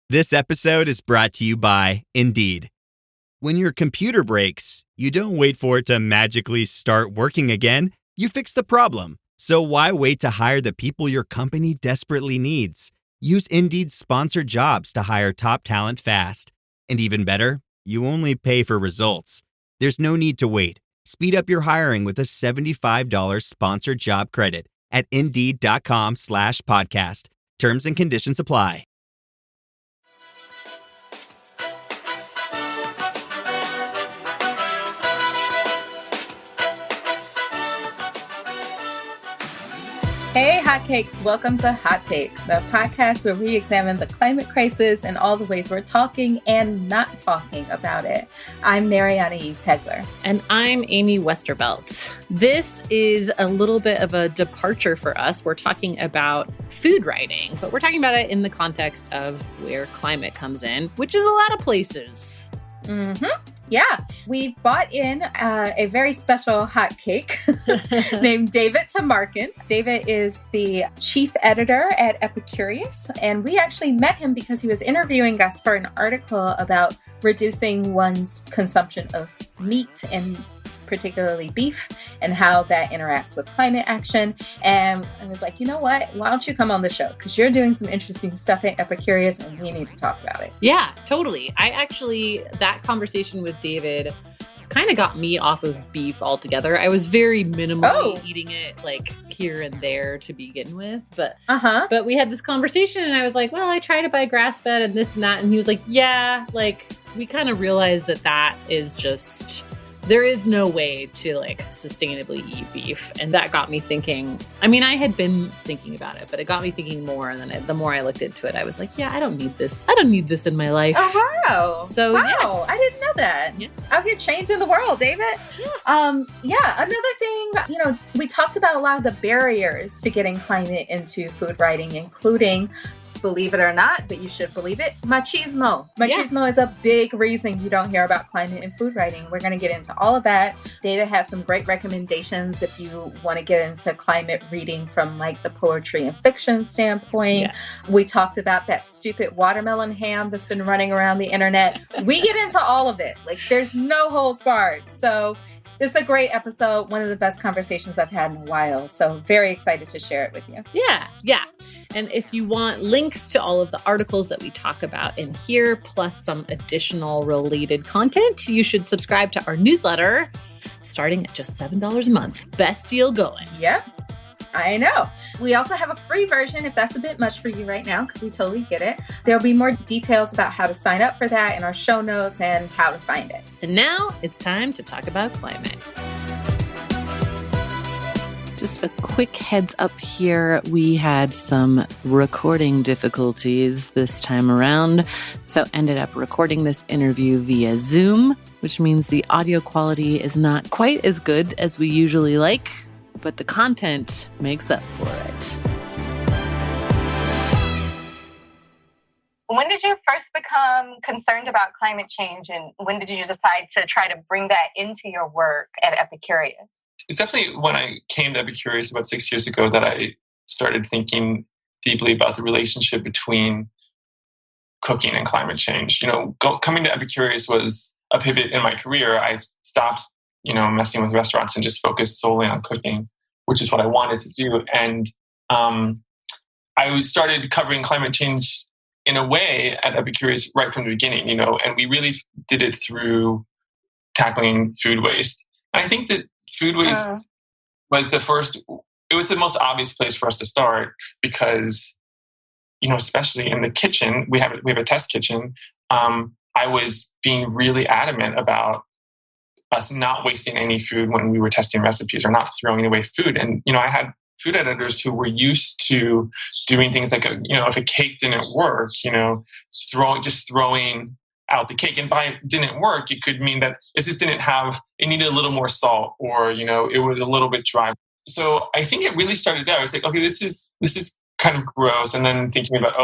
This episode is brought to you by Indeed. When your computer breaks, you don't wait for it to magically start working again. You fix the problem. So why wait to hire the people your company desperately needs? Use Indeed's sponsored jobs to hire top talent fast. And even better, you only pay for results. There's no need to wait. Speed up your hiring with a $75 sponsored job credit at Indeed.com/podcast. Terms and conditions apply. Hey, hotcakes. Welcome to Hot Take, the podcast where we examine the climate crisis and all the ways we're talking and not talking about it. I'm Mariana Hegler. And I'm Amy Westervelt. This is a little bit of a departure for us. We're talking about food writing, but we're talking about it in the context of where climate comes in, which is a lot of places. Yeah, we bought in a very special hot cake named David Tamarkin. David is the chief editor at Epicurious, and we actually met him because he was interviewing us for an article about reducing one's consumption of meat and particularly beef and how that interacts with climate action. And I was like, you know what? Why don't you come on the show? Because you're doing some interesting stuff at Epicurious and we need to talk about it. Yeah, totally. That conversation with David kind of got me off of beef altogether. I was very minimally eating it like here and there to begin with. But we had this conversation and I was like, well, I try to buy grass-fed and this and that. And he was like, yeah, like we kind of realized that is just... there is no way to like sustainably eat beef. And that got me thinking. I mean, I had been thinking about it, but it got me thinking more. And then the more I looked into it, I was like, yeah, I don't need this. I don't need this in my life. Oh, wow. So, wow. Yes. I didn't know that. Yes. Out here changing the world, David. Yeah. Another thing, we talked about a lot of the barriers to getting climate into food writing, including, believe it or not, but you should believe it, machismo. Machismo is a big reason you don't hear about climate in food writing. We're going to get into all of that. David has some great recommendations if you want to get into climate reading from like the poetry and fiction standpoint. Yeah. We talked about that stupid watermelon ham that's been running around the internet. We get into all of it. Like there's no holds barred. So it's a great episode, one of the best conversations I've had in a while. So very excited to share it with you. Yeah. And if you want links to all of the articles that we talk about in here, plus some additional related content, you should subscribe to our newsletter starting at just $7 a month. Best deal going. Yep. I know. We also have a free version if that's a bit much for you right now, because we totally get it. There'll be more details about how to sign up for that in our show notes and how to find it. And now it's time to talk about climate. Just a quick heads up here. We had some recording difficulties this time around, so ended up recording this interview via Zoom, which means the audio quality is not quite as good as we usually like, but the content makes up for it. When did you first become concerned about climate change, and when did you decide to try to bring that into your work at Epicurious? It's definitely when I came to Epicurious about 6 years ago that I started thinking deeply about the relationship between cooking and climate change. Coming to Epicurious was a pivot in my career. I stopped, messing with restaurants and just focused solely on cooking, which is what I wanted to do. And I started covering climate change in a way at Epicurious right from the beginning, and we really did it through tackling food waste. And I think that food waste was the most obvious place for us to start because, especially in the kitchen, we have a test kitchen. I was being really adamant about us not wasting any food when we were testing recipes or not throwing away food. And, I had food editors who were used to doing things like, if a cake didn't work, throwing out the cake, and by it didn't work, it could mean that it just it needed a little more salt, or, it was a little bit dry. So I think it really started there. I was like, okay, this is kind of gross. And then thinking about,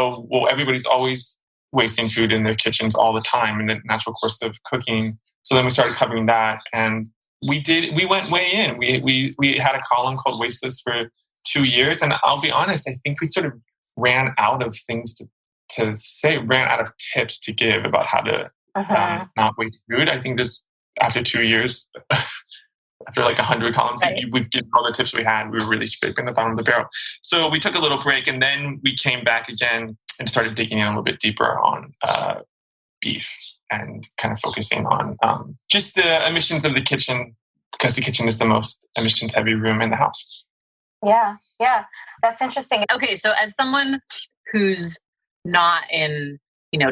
everybody's always wasting food in their kitchens all the time in the natural course of cooking. So then we started covering that, and we went way in. We had a column called Wasteless for 2 years. And I'll be honest, I think we sort of ran out of things to to say ran out of tips to give about how to not waste food. I think this after 2 years, after like 100 columns, we've given all the tips we had. We were really scraping the bottom of the barrel. So we took a little break, and then we came back again and started digging in a little bit deeper on beef and kind of focusing on just the emissions of the kitchen, because the kitchen is the most emissions heavy room in the house. Yeah, that's interesting. Okay, so as someone who's not in,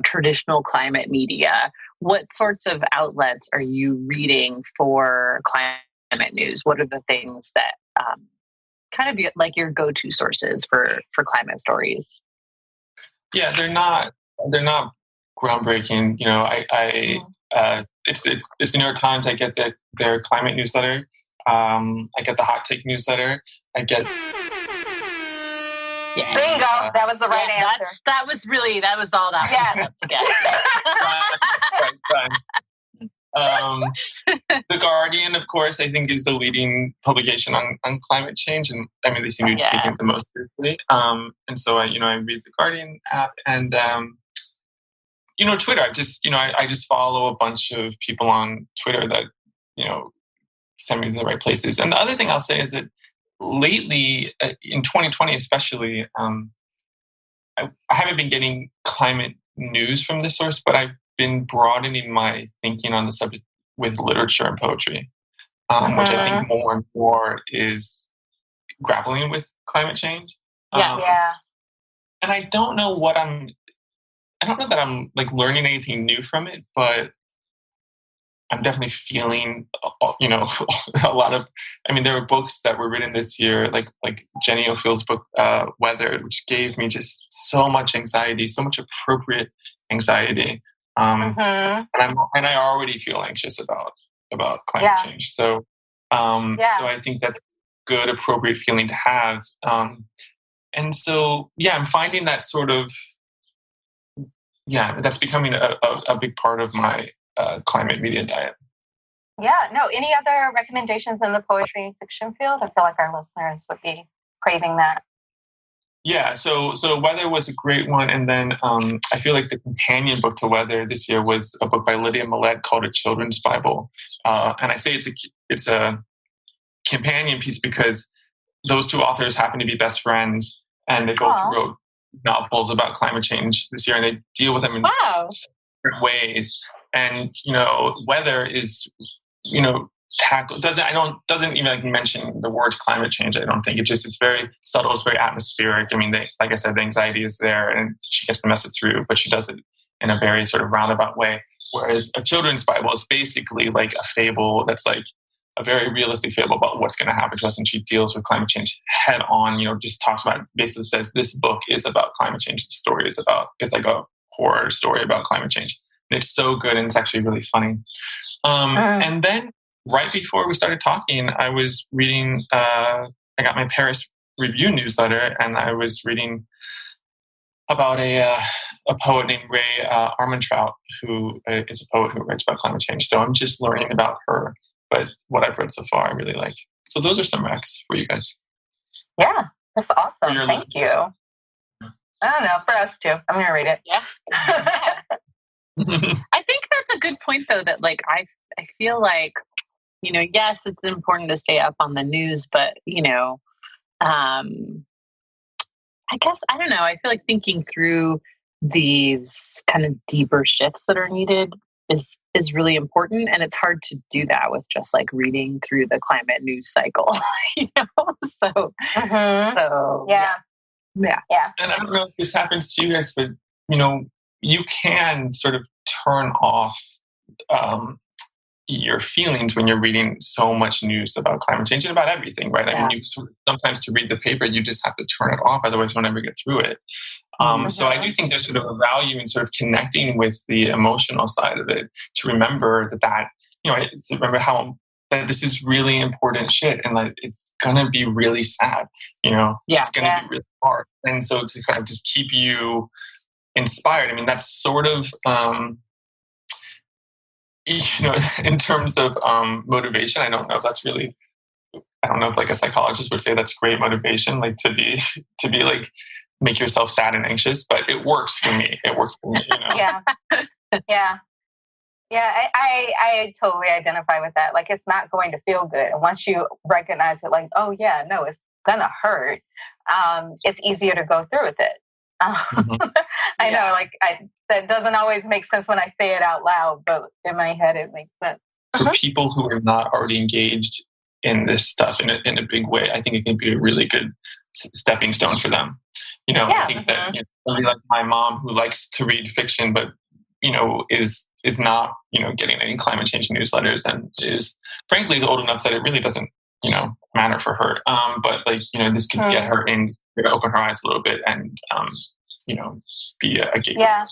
traditional climate media, what sorts of outlets are you reading for climate news? What are the things that kind of like your go-to sources for climate stories? Yeah, they're not groundbreaking. It's the New York Times. I get their climate newsletter. I get the hot take newsletter. I get. Yeah. Bingo! That was the right answer. That was all that was up to get. Right. The Guardian, of course, I think is the leading publication on climate change, and I mean they seem to be taking it the most seriously. And so I read the Guardian app, and Twitter. I just follow a bunch of people on Twitter that send me to the right places. And the other thing I'll say is that lately, in 2020 especially, I haven't been getting climate news from this source, but I've been broadening my thinking on the subject with literature and poetry, which I think more and more is grappling with climate change. And I don't know that I'm like learning anything new from it, but I'm definitely feeling, a lot of. I mean, there were books that were written this year, like Jenny Ofield's book "Weather," which gave me just so much anxiety, so much appropriate anxiety, and I already feel anxious about climate change. So, so I think that's a good, appropriate feeling to have. And so, I'm finding that sort of, that's becoming a big part of my climate media diet. Any other recommendations in the poetry and fiction field? I feel like our listeners would be craving that. So Weather was a great one, and then I feel like the companion book to Weather this year was a book by Lydia Millett called A Children's Bible, and I say it's a companion piece because those two authors happen to be best friends, and they both wrote novels about climate change this year, and they deal with them in different ways. And Weather is doesn't even like mention the word climate change. I don't think it's very subtle. It's very atmospheric. I mean, like I said, the anxiety is there, and she gets the message through, but she does it in a very sort of roundabout way. Whereas A Children's Bible is basically like a fable that's like a very realistic fable about what's going to happen to us, and she deals with climate change head on. Just talks about, basically says this book is about climate change. The story is it's like a horror story about climate change. It's so good, and it's actually really funny. And then right before we started talking, I was reading, I got my Paris Review newsletter, and I was reading about a poet named Ray Armantrout, who is a poet who writes about climate change. So I'm just learning about her, but what I've read so far, I really like. So those are some recs for you guys. Yeah, that's awesome. Thank you. I don't know, for us too. I'm going to read it. Yeah. I think that's a good point, though, that like I feel like, yes, it's important to stay up on the news, but, I guess, I don't know. I feel like thinking through these kind of deeper shifts that are needed is really important. And it's hard to do that with just like reading through the climate news cycle, So, yeah. And I don't know if this happens to you guys, but, you can sort of turn off your feelings when you're reading so much news about climate change and about everything, right? I mean, you sort of, sometimes to read the paper, you just have to turn it off, otherwise you'll never get through it. So I do think there's sort of a value in sort of connecting with the emotional side of it, to remember that to remember that this is really important shit, and like it's gonna be really sad, it's gonna be really hard, and so to kind of just keep you inspired. I mean, that's sort of in terms of motivation, I don't know if like a psychologist would say that's great motivation, like to be like make yourself sad and anxious, but it works for me. It works for me, you know? Yeah. Yeah. Yeah, I totally identify with that. Like, it's not going to feel good. And once you recognize it, like, oh, yeah, no, it's going to hurt, it's easier to go through with it. I know, like, that doesn't always make sense when I say it out loud, but in my head, it makes sense. For people who are not already engaged in this stuff in a big way, I think it can be a really good stepping stone for them. You know, I think that somebody like my mom who likes to read fiction, but, you know, is not, you know, getting any climate change newsletters and is old enough that it really doesn't, you know, matter for her. But like, you know, this could get her in, to open her eyes a little bit and, you know, be a gateway. Yeah.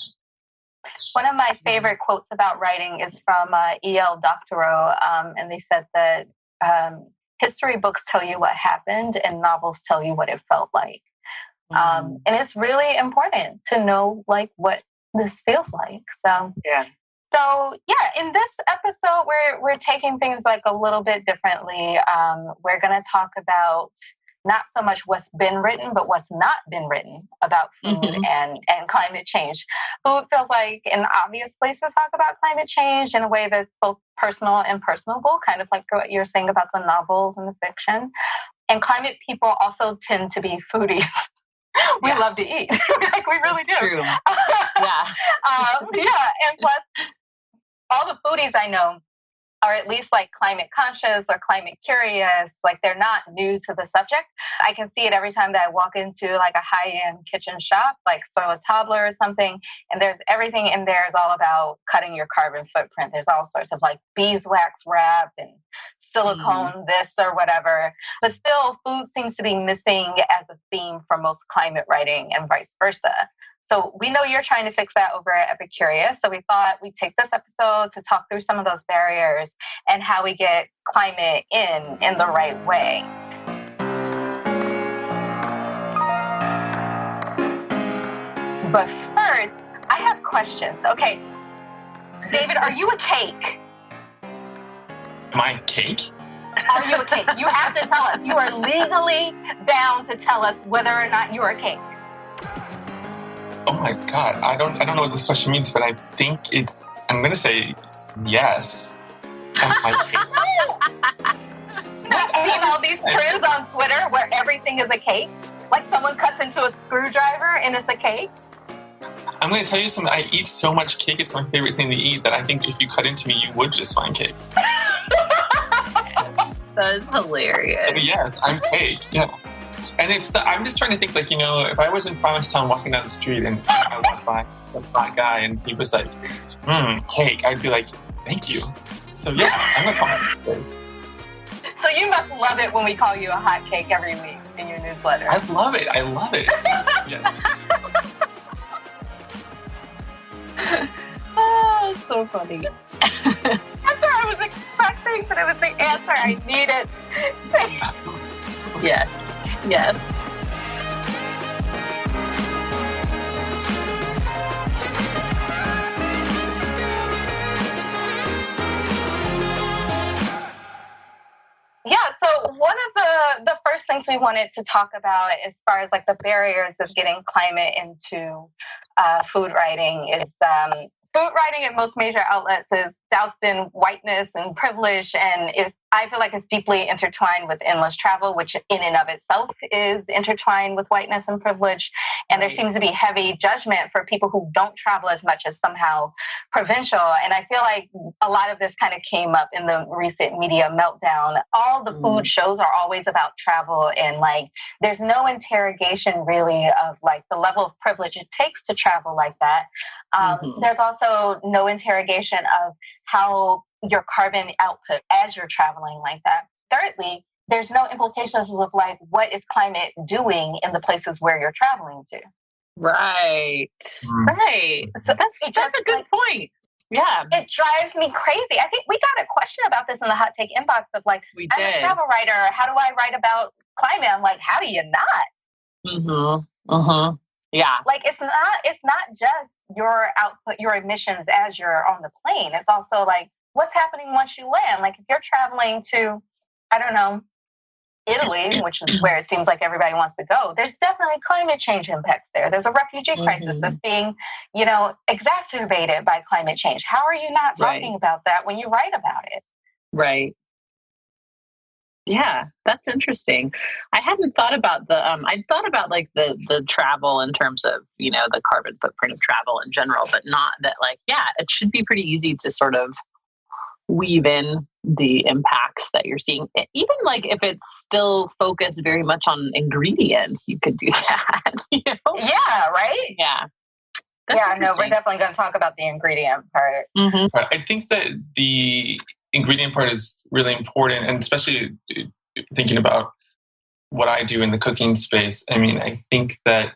One of my favorite quotes about writing is from E.L. Doctorow, and they said that history books tell you what happened and novels tell you what it felt like. And it's really important to know like what this feels like. So in this episode, we're taking things like a little bit differently. We're going to talk about not so much what's been written, but what's not been written about food and climate change. Food feels like an obvious place to talk about climate change in a way that's both personal and personable, kind of like what you're saying about the novels and the fiction. And climate people also tend to be foodies. We love to eat. Like, we really do. True. And plus, all the foodies I know are at least like climate conscious or climate curious. Like, they're not new to the subject. I can see it every time that I walk into like a high-end kitchen shop, like Sur La Table or something, and there's everything in there is all about cutting your carbon footprint. There's all sorts of like beeswax wrap and silicone this or whatever. But still, food seems to be missing as a theme for most climate writing and vice versa. So we know you're trying to fix that over at Epicurious. So we thought we'd take this episode to talk through some of those barriers and how we get climate in the right way. But first, I have questions. Okay, David, are you a cake? Am I a cake? Are you a cake? You have to tell us. You are legally bound to tell us whether or not you're a cake. Oh my God, I don't know what this question means, but I think I'm going to say yes. Am I a cake? I've seen all these trends on Twitter where everything is a cake. Like someone cuts into a screwdriver and it's a cake. I'm going to tell you something. I eat so much cake. It's my favorite thing to eat that I think if you cut into me, you would just find cake. That is hilarious. So yes, I'm cake. Yeah. And I'm just trying to think, like, you know, if I was in Provincetown walking down the street and I walked by a black guy and he was like, cake, I'd be like, thank you. So yeah, I'm a cake. So you must love it when we call you a hot cake every week in your newsletter. I love it. Yes. Oh, so funny. That's what I was expecting, but it was the answer I needed. Yes. Yeah, so one of the first things we wanted to talk about as far as like the barriers of getting climate into food writing is food writing at most major outlets is doused in whiteness and privilege, and I feel like it's deeply intertwined with endless travel, which in and of itself is intertwined with whiteness and privilege. And there seems to be heavy judgment for people who don't travel as much as somehow provincial. And I feel like a lot of this kind of came up in the recent media meltdown. All the food shows are always about travel, and like there's no interrogation really of like the level of privilege it takes to travel like that. There's also no interrogation of how your carbon output as you're traveling like that. Thirdly, there's no implications of like what is climate doing in the places where you're traveling to. Right. So that's a good point. Yeah. It drives me crazy. I think we got a question about this in the hot take inbox of like, I'm a travel writer. How do I write about climate? I'm like, how do you not? Yeah. Like it's not just your output, your emissions as you're on the plane. It's also like what's happening once you land. Like if you're traveling to, I don't know, Italy, which is where it seems like everybody wants to go, there's definitely climate change impacts there. There's a refugee crisis that's being, exacerbated by climate change. How are you not talking about that when you write about it? Right. Yeah, that's interesting. I hadn't thought about I'd thought about like the travel in terms of, the carbon footprint of travel in general, but not that it should be pretty easy to sort of weave in the impacts that you're seeing. Even like if it's still focused very much on ingredients, you could do that. Yeah, right? Yeah. We're definitely going to talk about the ingredient part. Mm-hmm. I think that the ingredient part is really important, and especially thinking about what I do in the cooking space. I mean, I think that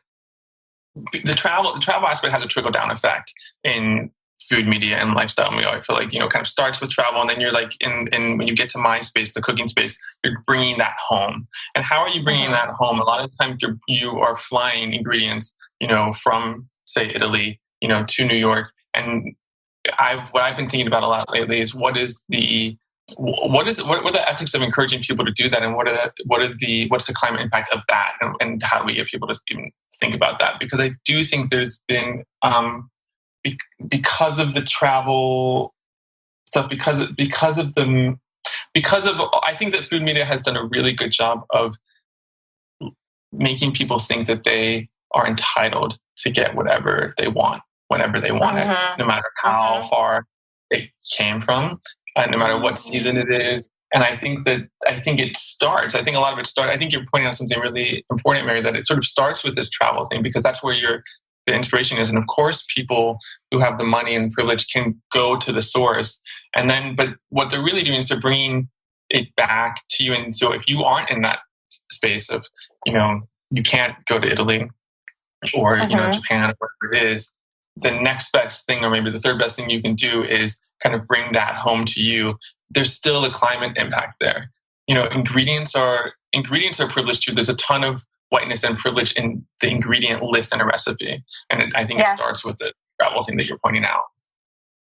the travel aspect has a trickle down effect in food media and lifestyle media. I feel like, kind of starts with travel, and then you're like in when you get to my space, the cooking space, you're bringing that home. And how are you bringing that home? A lot of times you are flying ingredients, from say Italy, to New York. And what I've been thinking about a lot lately is what are the ethics of encouraging people to do that, and what's the climate impact of that, and how do we get people to even think about that? Because I do think there's been because of the travel stuff, because of I think that food media has done a really good job of making people think that they are entitled to get whatever they want whenever they want it, no matter how far it came from, no matter what season it is. And I think a lot of it starts, I think you're pointing out something really important, Mary, that it sort of starts with this travel thing, because that's where the inspiration is. And of course, people who have the money and privilege can go to the source. But what they're really doing is they're bringing it back to you. And so if you aren't in that space of, you can't go to Italy or, Japan, or whatever it is, the next best thing, or maybe the third best thing you can do is kind of bring that home to you. There's still a climate impact there. Ingredients are privileged too. There's a ton of whiteness and privilege in the ingredient list in a recipe. And I think it starts with the travel thing that you're pointing out.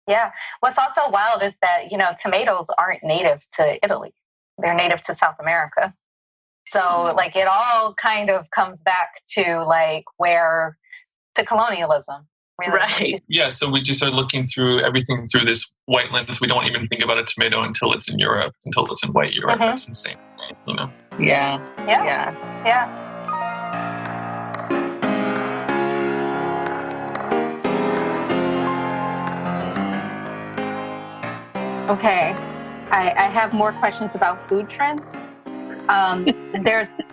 Yeah. What's also wild is that, tomatoes aren't native to Italy. They're native to South America. So it all kind of comes back to to colonialism. Really. Right. Yeah. So we just are looking through everything through this white lens. We don't even think about a tomato until it's in Europe, until it's in white Europe. That's insane. Yeah. Okay, I have more questions about food trends.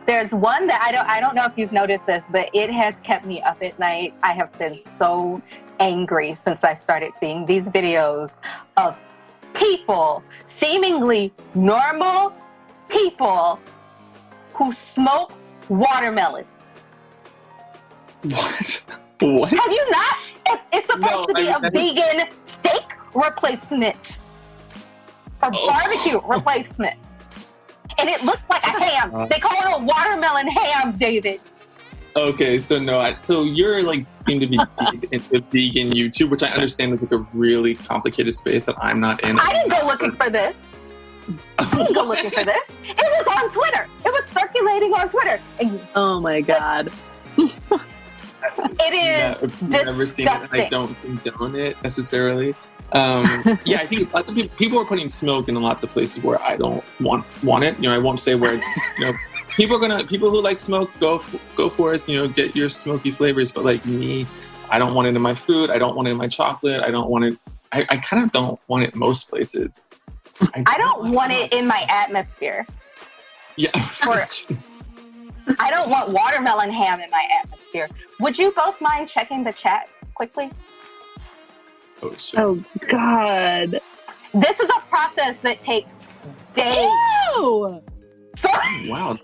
There's one that I don't know if you've noticed this, but it has kept me up at night. I have been so angry since I started seeing these videos of people, seemingly normal people, who smoke watermelon. What? Have you not? It's supposed to be a vegan steak replacement. A barbecue replacement. And it looks like a ham. They call it a watermelon ham, David. Okay, so so you're seem to be deep into vegan YouTube, which I understand is a really complicated space that I'm not in. I didn't go looking for this. It was on Twitter. It was circulating on Twitter. Oh my God. It is I've never seen it. I don't condone it necessarily. I think lots of people are putting smoke in lots of places where I don't want it. I won't say where. People who like smoke go for it. Get your smoky flavors. But me, I don't want it in my food. I don't want it in my chocolate. I don't want it. I kind of don't want it most places. I don't want it in my atmosphere. Yeah. I don't want watermelon ham in my atmosphere. Would you both mind checking the chat quickly? Oh, God. This is a process that takes days. Ew! Wow.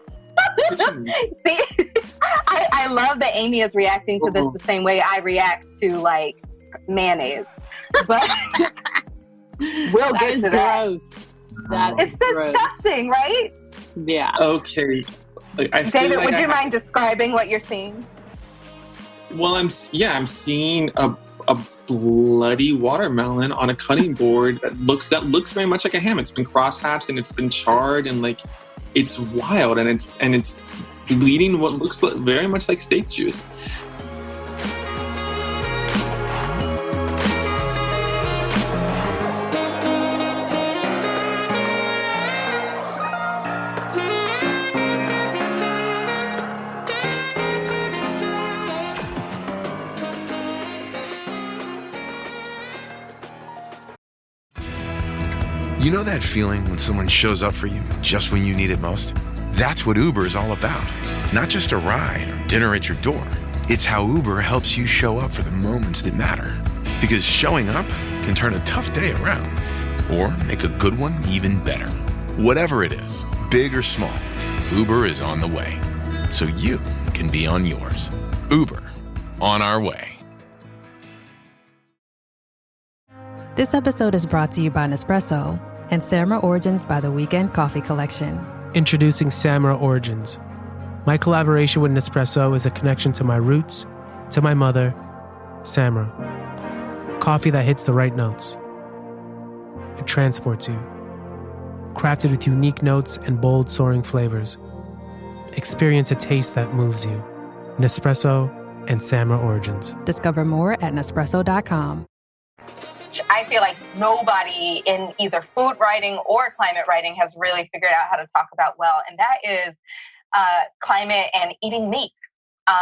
See, I love that Amy is reacting to this the same way I react to mayonnaise. But we'll get to that. It's disgusting, right? Yeah. Okay. David, would you mind describing what you're seeing? Well, I'm seeing a bloody watermelon on a cutting board that looks very much like a ham. It's been cross-hatched and it's been charred, and it's wild, and it's bleeding what looks very much like steak juice. You know that feeling when someone shows up for you just when you need it most? That's what Uber is all about. Not just a ride or dinner at your door. It's how Uber helps you show up for the moments that matter. Because showing up can turn a tough day around or make a good one even better. Whatever it is, big or small, Uber is on the way. So you can be on yours. Uber, on our way. This episode is brought to you by Nespresso and Samra Origins by The Weekend Coffee Collection. Introducing Samra Origins. My collaboration with Nespresso is a connection to my roots, to my mother, Samra. Coffee that hits the right notes. It transports you. Crafted with unique notes and bold, soaring flavors. Experience a taste that moves you. Nespresso and Samra Origins. Discover more at Nespresso.com. I feel like nobody in either food writing or climate writing has really figured out how to talk about well, and that is climate and eating meat.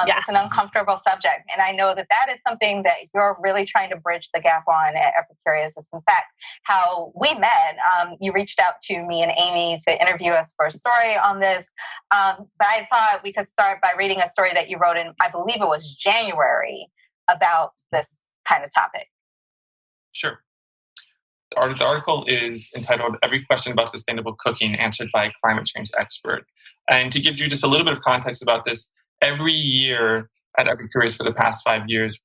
It's an uncomfortable subject, and I know that that is something that you're really trying to bridge the gap on at Epicurious. In fact, how we met, you reached out to me and Amy to interview us for a story on this, but I thought we could start by reading a story that you wrote in, I believe it was January, about this kind of topic. Sure. The article is entitled "Every Question About Sustainable Cooking Answered by a Climate Change Expert." And to give you just a little bit of context about this, every year at Epicurious for the past 5 years,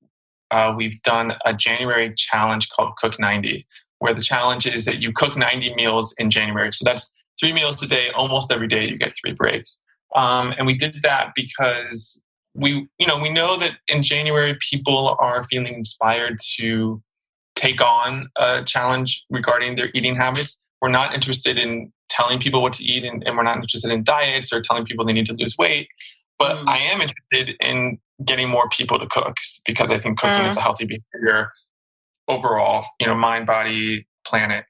we've done a January challenge called Cook 90, where the challenge is that you cook 90 meals in January. So that's 3 meals a day, almost every day you get 3 breaks. And we did that because we know that in January people are feeling inspired to take on a challenge regarding their eating habits. We're not interested in telling people what to eat, and we're not interested in diets or telling people they need to lose weight. But I am interested in getting more people to cook, because I think cooking is a healthy behavior overall, mind, body, planet,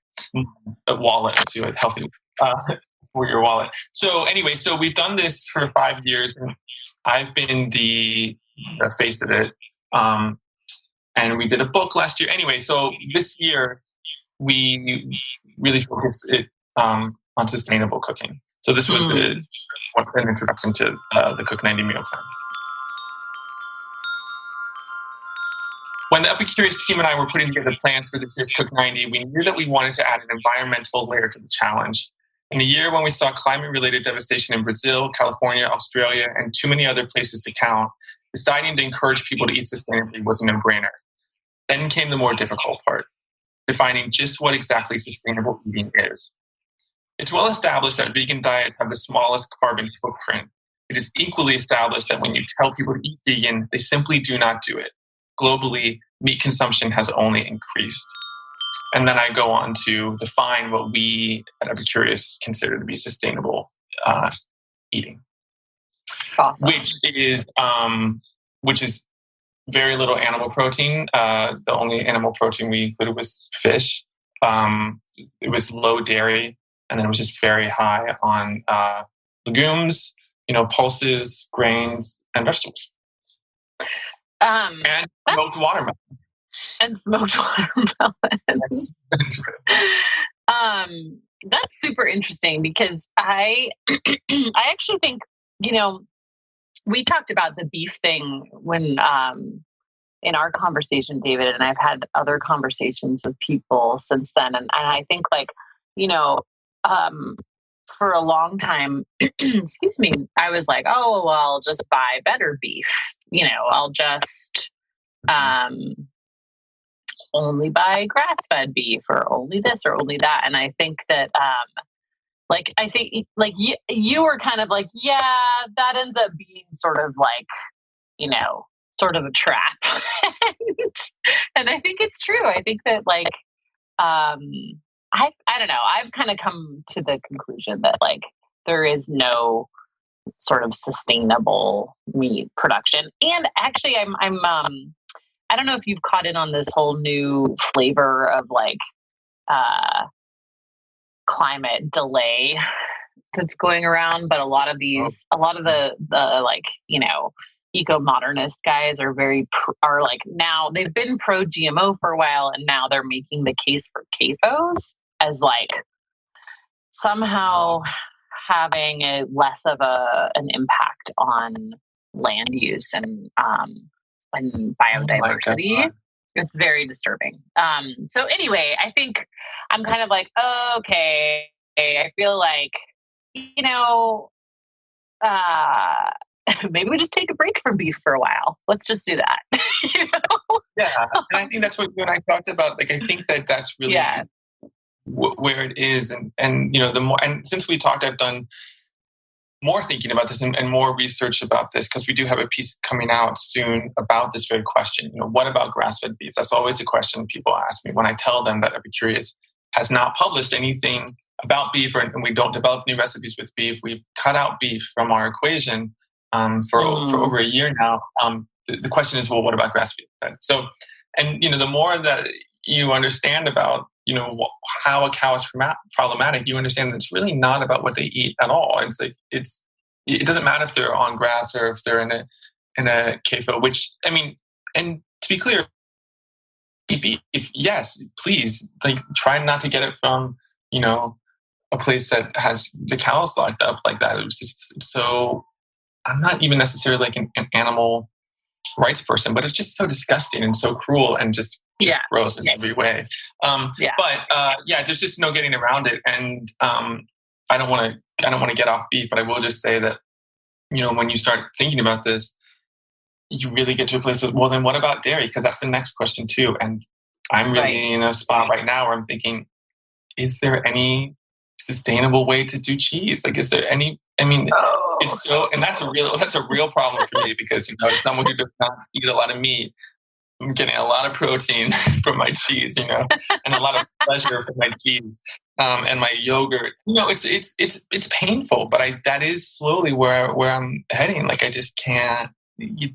a wallet too, a healthy for your wallet. So anyway, so we've done this for 5 years, and I've been the face of it. And we did a book last year. Anyway, so this year we really focused it on sustainable cooking. So this was an introduction to the Cook 90 meal plan. When the Epicurious team and I were putting together plans for this year's Cook 90, we knew that we wanted to add an environmental layer to the challenge. In a year when we saw climate-related devastation in Brazil, California, Australia, and too many other places to count, deciding to encourage people to eat sustainably was a no-brainer. Then came the more difficult part, defining just what exactly sustainable eating is. It's well established that vegan diets have the smallest carbon footprint. It is equally established that when you tell people to eat vegan, they simply do not do it. Globally, meat consumption has only increased. And then I go on to define what we at Epicurious consider to be sustainable eating, awesome. which is very little animal protein. The only animal protein we included was fish. It was low dairy, and then it was just very high on legumes, pulses, grains, and vegetables. And smoked watermelon. And smoked watermelon. That's super interesting, because I actually think, we talked about the beef thing when in our conversation, David, and I've had other conversations with people since then. And I think for a long time, excuse me, I was like, oh, well, I'll just buy better beef. I'll just only buy grass-fed beef, or only this or only that. And I think that, you were kind of like, yeah, that ends up being sort of like, sort of a trap. And I think it's true. I think that I don't know. I've kind of come to the conclusion that there is no sort of sustainable meat production. And actually, I'm I don't know if you've caught in on this whole new flavor of like climate delay that's going around, but a lot of the like, you know, eco-modernist guys are like, now they've been pro GMO for a while, and now they're making the case for CAFOs as like somehow having a less of an impact on land use and biodiversity. It's very disturbing. So anyway, I think I'm kind of like, okay, I feel like, you know, maybe we just take a break from beef for a while. Let's just do that. You know? Yeah. And I think that's what you and I talked about. Like, I think that's really where it is. And, you know, the more, and since we talked, I've done more thinking about this and more research about this, because we do have a piece coming out soon about this very question. You know, what about grass-fed beef? That's always a question people ask me when I tell them that Epicurious has not published anything about beef, and we don't develop new recipes with beef. We've cut out beef from our equation for over a year now. The question is, well, what about grass-fed? So, and, you know, the more that you understand about, you know, how a cow is problematic, you understand that it's really not about what they eat at all. It's like, it doesn't matter if they're on grass or if they're in a CAFO, which, I mean, and to be clear, yes, please, like, try not to get it from, you know, a place that has the cows locked up like that. It was just so, I'm not even necessarily like an animal rights person, but it's just so disgusting and so cruel and just gross in every way. But there's just no getting around it. And I don't want to get off beef, but I will just say that, you know, when you start thinking about this, you really get to a place of, well, then what about dairy? Because that's the next question too. And I'm really in a spot right now where I'm thinking, is there any sustainable way to do cheese? Like, is there any? I mean, it's so, and that's a real problem for me, because, you know, as someone who does not eat a lot of meat, I'm getting a lot of protein from my cheese, you know, and a lot of pleasure from my cheese and my yogurt. You know, it's painful, but that is slowly where I'm heading. Like, I just can't. The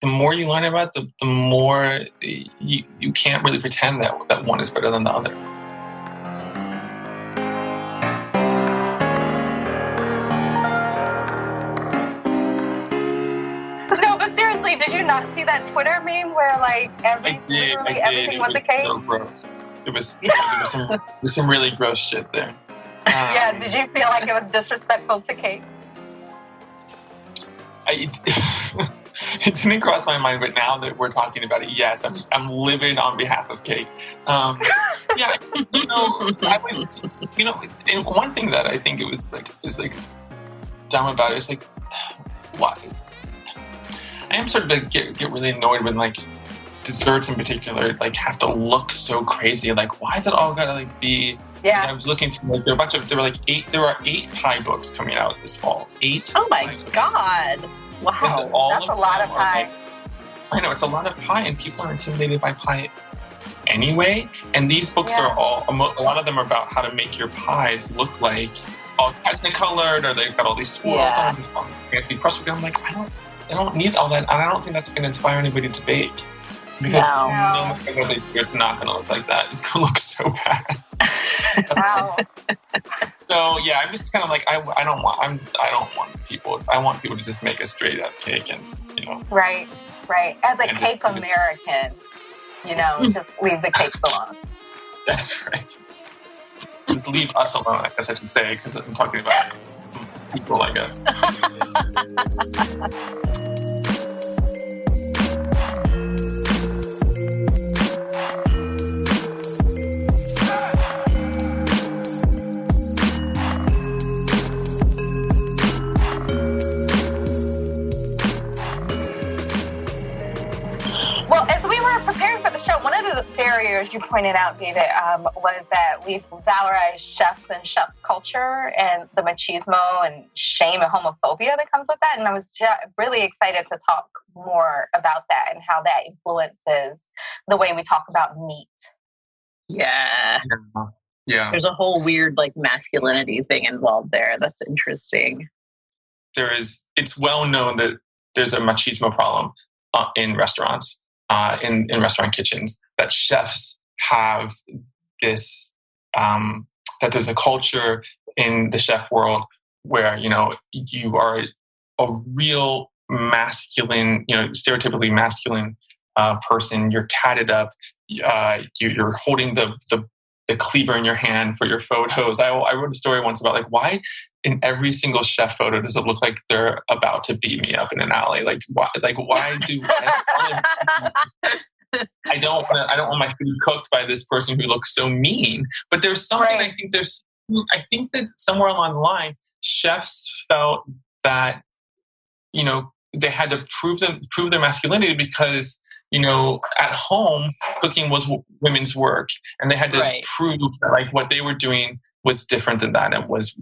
more you learn about it, the more you can't really pretend that one is better than the other. Did you not see that Twitter meme where like everything was a cake? So gross. It was some really gross shit there. Did you feel like it was disrespectful to cake? It didn't cross my mind, but now that we're talking about it, yes, I'm livid on behalf of cake. You know, I was, you know, and one thing that I think is dumb about it is like, why? I am sort of like get really annoyed when like desserts in particular like have to look so crazy. Like, why is it all gotta like be? Yeah. I was looking through like there are 8 pie books coming out this fall. 8. Oh my god! Wow, that's a lot of pie. I know, it's a lot of pie, and people are intimidated by pie anyway. And these books are a lot of them are about how to make your pies look like all technicolored, or they've got all these swirls on these fancy crust. I'm like, I don't need all that, and I don't think that's going to inspire anybody to bake. Because no matter what they do, it's not going to look like that. It's going to look so bad. Wow. So yeah, I'm just kind of like, I don't want people. I want people to just make a straight up cake, and, you know. Right. As a cake American, you know, just leave the cakes alone. That's right. Just leave us alone, I guess I should say, because I'm talking about people, I guess. Well, as we were preparing for the show, one of the barriers you pointed out, David, was that we've valorized chefs and chef culture and the machismo and shame and homophobia that comes with that. And I was really excited to talk more about that and how that influences the way we talk about meat. Yeah. Yeah. There's a whole weird like masculinity thing involved there. That's interesting. It's well known that there's a machismo problem in restaurants, in restaurant kitchens, that chefs have this, that there's a culture in the chef world where, you know, you are a real masculine, you know, stereotypically masculine person. You're tatted up. You're holding the cleaver in your hand for your photos. I wrote a story once about like, why in every single chef photo does it look like they're about to beat me up in an alley? Like why do I don't want my food cooked by this person who looks so mean. But there's something, right. I think that somewhere along the line, chefs felt that, you know, they had to prove their masculinity because, you know, at home cooking was women's work, and they had to prove that like what they were doing was different than that. It was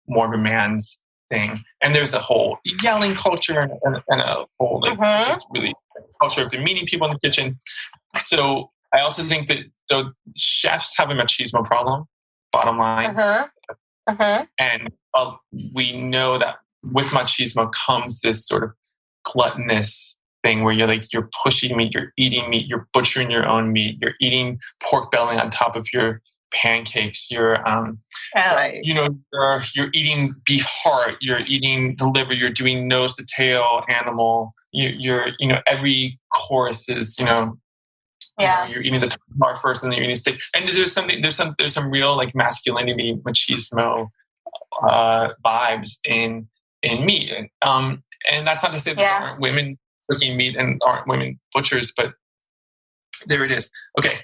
more of a man's thing. And there's a whole yelling culture and a whole like just really culture of demeaning people in the kitchen. So I also think that chefs have a machismo problem, bottom line. And we know that with machismo comes this sort of gluttonous thing where you're pushing meat, you're eating meat, you're butchering your own meat, you're eating pork belly on top of your pancakes, you're you're eating beef heart, you're eating the liver, you're doing nose to tail animal, you're every course is you're eating the heart first and then you're eating steak. And there's some real like masculinity machismo vibes in meat, and that's not to say that there aren't women cooking meat and aren't women butchers, but there it is. Okay,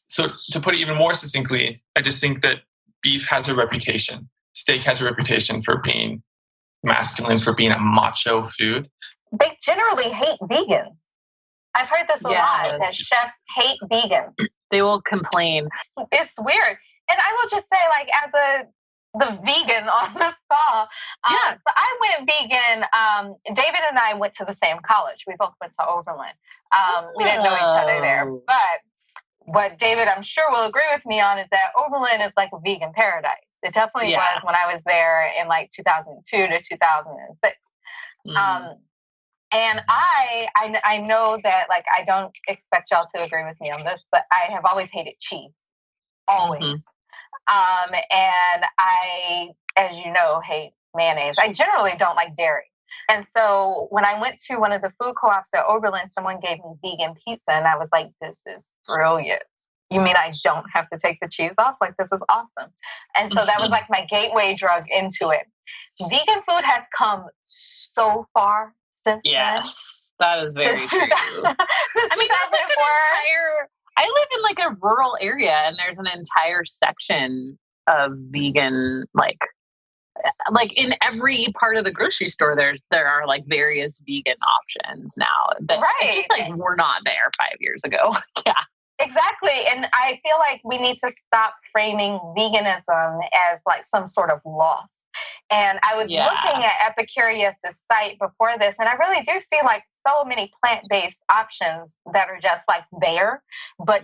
so to put it even more succinctly, I just think that beef has a reputation, steak has a reputation for being masculine, for being a macho food. They generally hate vegans. I've heard this a lot, that chefs hate vegans. They will complain. It's weird. And I will just say, like, as the vegan on this call, so I went vegan. David and I went to the same college. We both went to Oberlin. We didn't know each other there. But what David, I'm sure, will agree with me on is that Oberlin is like a vegan paradise. It definitely was when I was there in like 2002 to 2006. And I know that, like, I don't expect y'all to agree with me on this, but I have always hated cheese. Always. And I, as you know, hate mayonnaise. I generally don't like dairy. And so when I went to one of the food co-ops at Oberlin, someone gave me vegan pizza, and I was like, this is brilliant. You mean I don't have to take the cheese off? Like, this is awesome. And so that was like my gateway drug into it. Vegan food has come so far since then. That is very true. I mean, I live in like a rural area, and there's an entire section of vegan, like in every part of the grocery store, there are like various vegan options now. But it's just like we're not there 5 years ago. Exactly. And I feel like we need to stop framing veganism as like some sort of loss. And I was looking at Epicurious' site before this, and I really do see like so many plant-based options that are just like there, but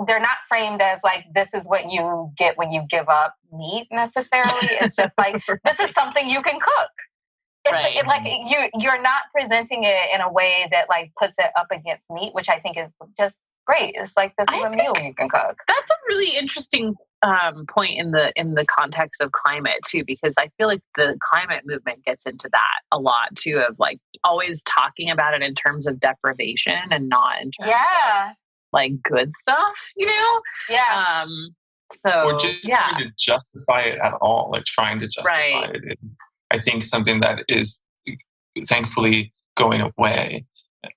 they're not framed as like, this is what you get when you give up meat necessarily. It's just like, this is something you can cook. It's like you're not presenting it in a way that like puts it up against meat, which I think is just great. It's like, this is a meal you can cook. That's a really interesting point in the context of climate too, because I feel like the climate movement gets into that a lot too, of like always talking about it in terms of deprivation and not in terms of like good stuff, you know? Or just trying to justify it at all, like trying to justify it. I think something that is thankfully going away.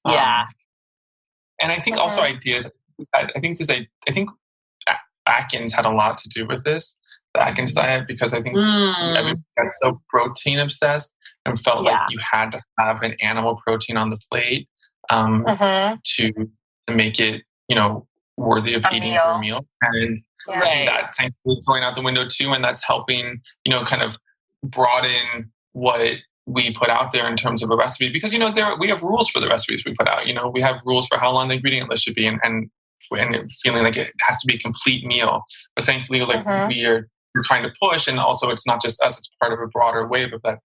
And I think also ideas. I think Atkins had a lot to do with this, the Atkins diet, because I think everybody got so protein obsessed and felt like you had to have an animal protein on the plate to make it, worthy of eating for a meal. And I think that thankfully is going out the window too, and that's helping, kind of broaden what we put out there in terms of a recipe, because we have rules for the recipes we put out. We have rules for how long the ingredient list should be, and and feeling like it has to be a complete meal. But thankfully, like we're trying to push, and also it's not just us; it's part of a broader wave of that.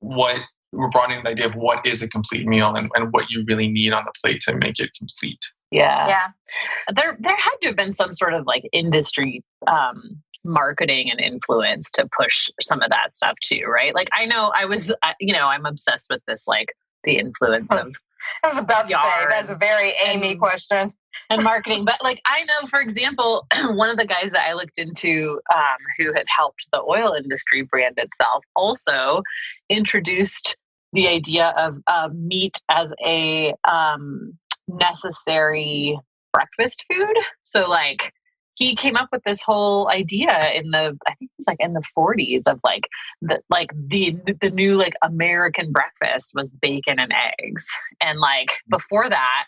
What we're broadening the idea of what is a complete meal and what you really need on the plate to make it complete. Yeah. There had to have been some sort of like industry marketing and influence to push some of that stuff too, right? Like I know I'm obsessed with this, like the influence of I was about to say, that's a very Amy question. And marketing. But like, I know, for example, one of the guys that I looked into who had helped the oil industry brand itself also introduced the idea of meat as a necessary breakfast food. So like, he came up with this whole idea I think it was like in the 40s of the new like American breakfast was bacon and eggs. And like before that,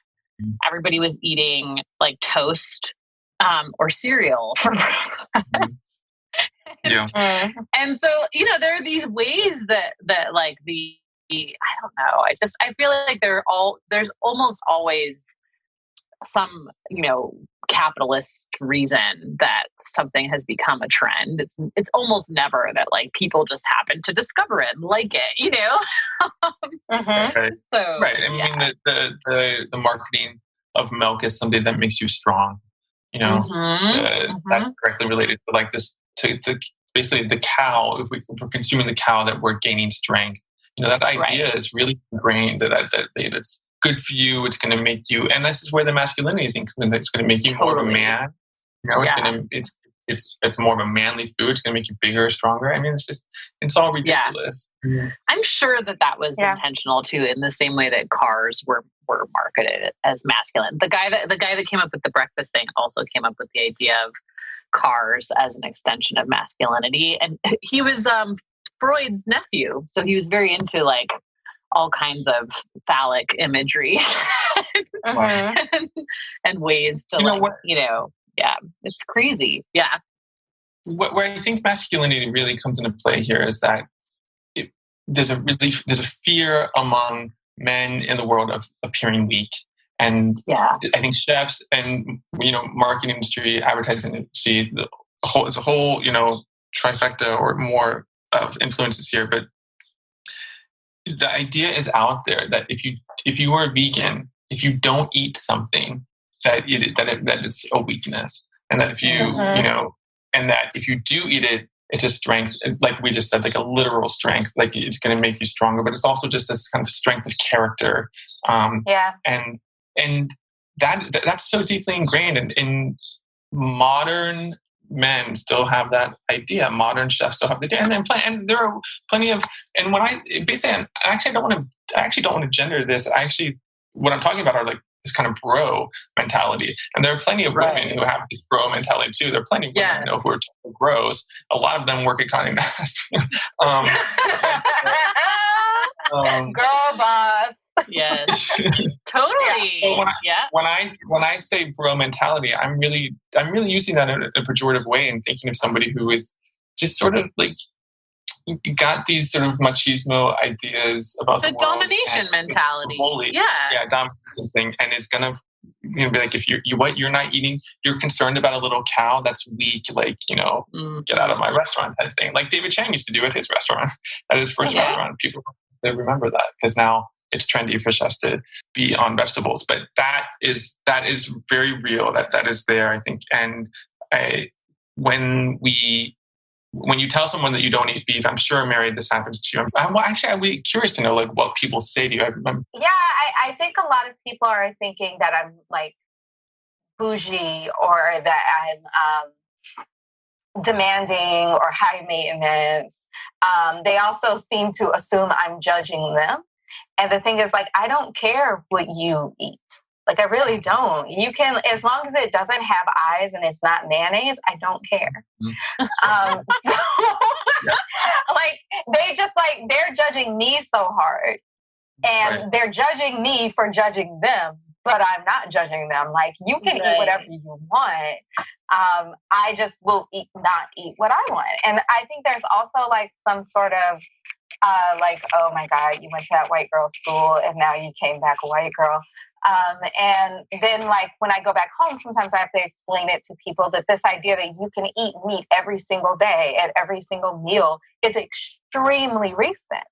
everybody was eating like toast or cereal for breakfast. Yeah. And so, there are these ways that like I don't know. I feel like there's almost always some, capitalist reason that something has become a trend. It's almost never that like people just happen to discover it and like it, Right. So, right. I mean, the marketing of milk is something that makes you strong. That's directly related to like this, to basically the cow. If we're consuming the cow, that we're gaining strength. That idea is really ingrained that it's good for you. It's going to make you, and this is where the masculinity thing comes in. It's going to make you more of a man. It's more of a manly food. It's going to make you bigger, stronger. I mean, it's all ridiculous. Yeah. I'm sure that was intentional too, in the same way that cars were marketed as masculine. The guy that came up with the breakfast thing also came up with the idea of cars as an extension of masculinity, and he was Freud's nephew, so he was very into like all kinds of phallic imagery and ways to it's crazy. Yeah. Where I think masculinity really comes into play here is that there's a fear among men in the world of appearing weak. And I think chefs and, marketing industry, advertising industry, it's a whole, trifecta or more of influences here. But the idea is out there that if you are a vegan, if you don't eat something, that it's a weakness, and that if you and that if you do eat it, it's a strength. Like we just said, like a literal strength. Like it's going to make you stronger, but it's also just this kind of strength of character. And that's so deeply ingrained in modern. Men still have that idea. Modern chefs still have the idea, and there are plenty of. And when I actually don't want to gender this. What I'm talking about are like this kind of bro mentality, and there are plenty of women who have this bro mentality too. There are plenty of women who are total bros. A lot of them work at Condé Nast. Girl boss. Yes, totally. When I say bro mentality, I'm really using that in a pejorative way and thinking of somebody who is just sort of like got these sort of machismo ideas about the world. It's a domination mentality. Domination thing, and it's gonna be like if you're not eating, you're concerned about a little cow that's weak, like get out of my restaurant type thing. Like David Chang used to do at his restaurant, at his first restaurant. People they remember that because now it's trendy for chefs to be on vegetables, but that is very real. That is there, I think. And when you tell someone that you don't eat beef, I'm sure, Mary, this happens to you. I'd be curious to know like what people say to you. I remember. Yeah, I think a lot of people are thinking that I'm like bougie or that I'm demanding or high maintenance. They also seem to assume I'm judging them. And the thing is, like, I don't care what you eat. Like, I really don't. You can, as long as it doesn't have eyes and it's not mayonnaise, I don't care. Like, they're judging me so hard. And they're judging me for judging them, but I'm not judging them. Like, you can eat whatever you want. I just will not eat what I want. And I think there's also, like, some sort of, like, oh my God, you went to that white girl school and now you came back a white girl. And then like when I go back home, sometimes I have to explain it to people that this idea that you can eat meat every single day at every single meal is extremely recent.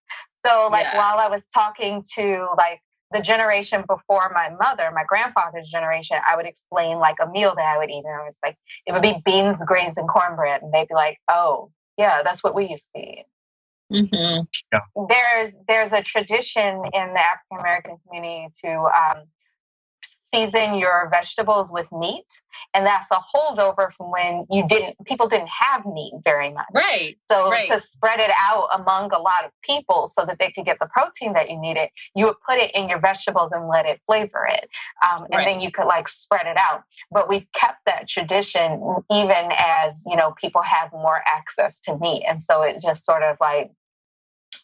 So like while I was talking to like the generation before my mother, my grandfather's generation, I would explain like a meal that I would eat. And it was like, it would be beans, greens, and cornbread. And they'd be like, oh, yeah, that's what we used to eat. Mm-hmm. Yeah. There's a tradition in the African American community to season your vegetables with meat, and that's a holdover from when people didn't have meat very much. Right. So to spread it out among a lot of people so that they could get the protein that you needed, you would put it in your vegetables and let it flavor it, and then you could like spread it out. But we've kept that tradition even as people have more access to meat, and so it's just sort of like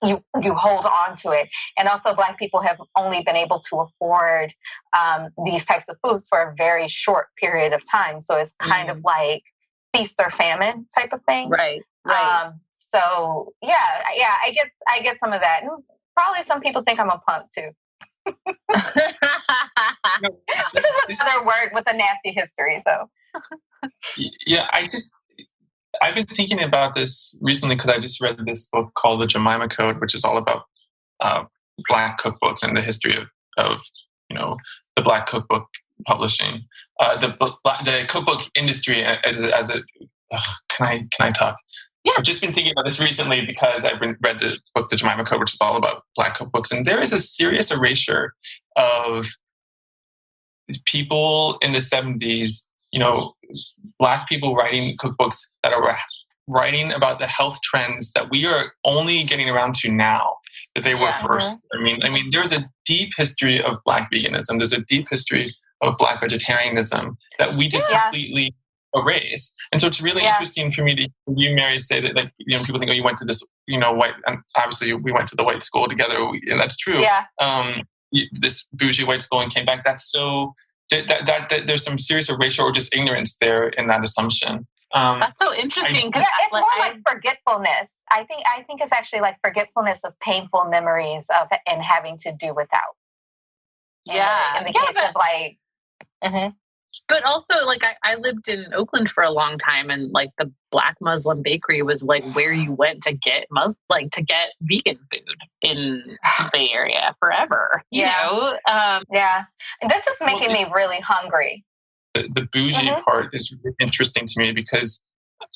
you hold on to it. And also Black people have only been able to afford these types of foods for a very short period of time. So it's kind of like feast or famine type of thing. Right. So I get some of that. And probably some people think I'm a punk too. Which is another word with a nasty history. So yeah, I've been thinking about this recently because I just read this book called The Jemima Code, which is all about Black cookbooks and the history of the Black cookbook publishing, the cookbook industry as a. Can I talk? Yeah. I've just been thinking about this recently because I've read the book The Jemima Code, which is all about Black cookbooks, and there is a serious erasure of people in the 70s. Black people writing cookbooks that are writing about the health trends that we are only getting around to now, that they were first. I mean, there's a deep history of Black veganism. There's a deep history of Black vegetarianism that we just completely erase. And so it's really interesting for me to hear you, Mary, say that, like, people think, oh, you went to this, white, and obviously we went to the white school together, and that's true. Yeah. This bougie white school and came back. That's so... That there's some serious erasure or just ignorance there in that assumption. That's so interesting. It's more like forgetfulness. I think it's actually like forgetfulness of painful memories of and having to do without. Yeah. In the case of like. Mm-hmm. But also, like, I lived in Oakland for a long time, and like the Black Muslim bakery was like where you went to get get vegan food in the Bay Area forever. You know? And this is making me really hungry. The bougie part is really interesting to me because,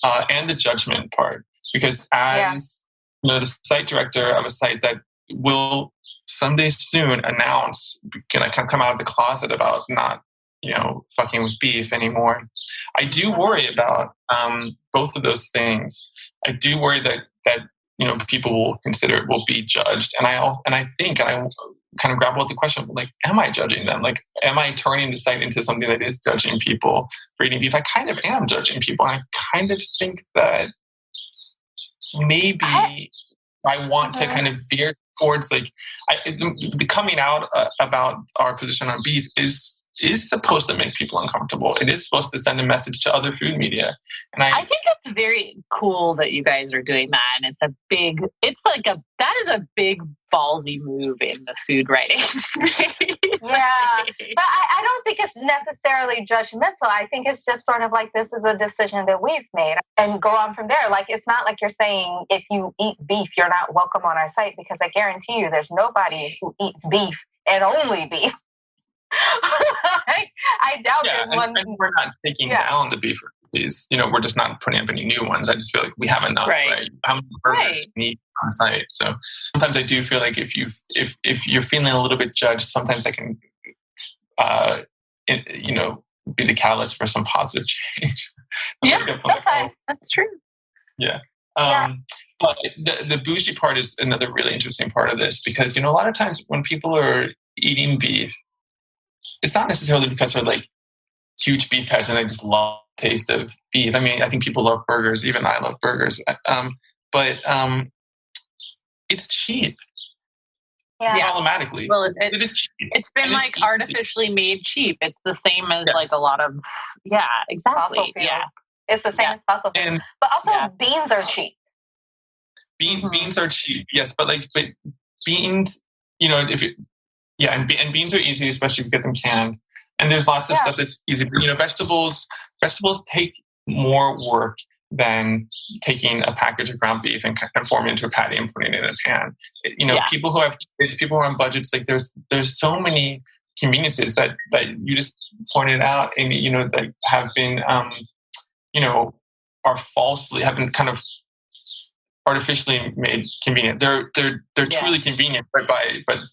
and the judgment part, because as the site director of a site that will someday soon announce, can I come out of the closet about not fucking with beef anymore. I do worry about both of those things. I do worry that people will be judged, and I kind of grapple with the question, like, am I judging them? Like, am I turning the site into something that is judging people for eating beef? I kind of am judging people, and I kind of think that maybe I want to kind of veer towards like the coming out about our position on beef is supposed to make people uncomfortable. It is supposed to send a message to other food media, and I think it's very cool that you guys are doing that. And that is a big ballsy move in the food writing space. Yeah, but I don't think it's necessarily judgmental. I think it's just sort of like, this is a decision that we've made, and go on from there. Like, it's not like you're saying if you eat beef, you're not welcome on our site, because I guarantee you there's nobody who eats beef and only beef. I doubt there's one. And we're not taking down the beef recipes. We're just not putting up any new ones. I just feel like we have enough, right? How many burgers do we need on the site? So sometimes I do feel like if you're feeling a little bit judged, sometimes I can, be the catalyst for some positive change. Sometimes that's true. Yeah. But the bougie part is another really interesting part of this, because a lot of times when people are eating beef, it's not necessarily because they're like huge beef heads and they just love the taste of beef. I mean, I think people love burgers. Even I love burgers. But it's cheap. Yeah. Problematically. Well, it is cheap. It's been like artificially made cheap. It's the same as like a lot of, exactly. Yeah. It's the same as fossil fuels. But also beans are cheap. Beans are cheap, yes. But beans, if Yeah, and beans are easy, especially if you get them canned. And there's lots of stuff that's easy. But, vegetables take more work than taking a package of ground beef and forming it into a patty and putting it in a pan. People who have kids, people who are on budgets, like there's so many conveniences that you just pointed out, and that have been have been kind of artificially made convenient. They're truly convenient, but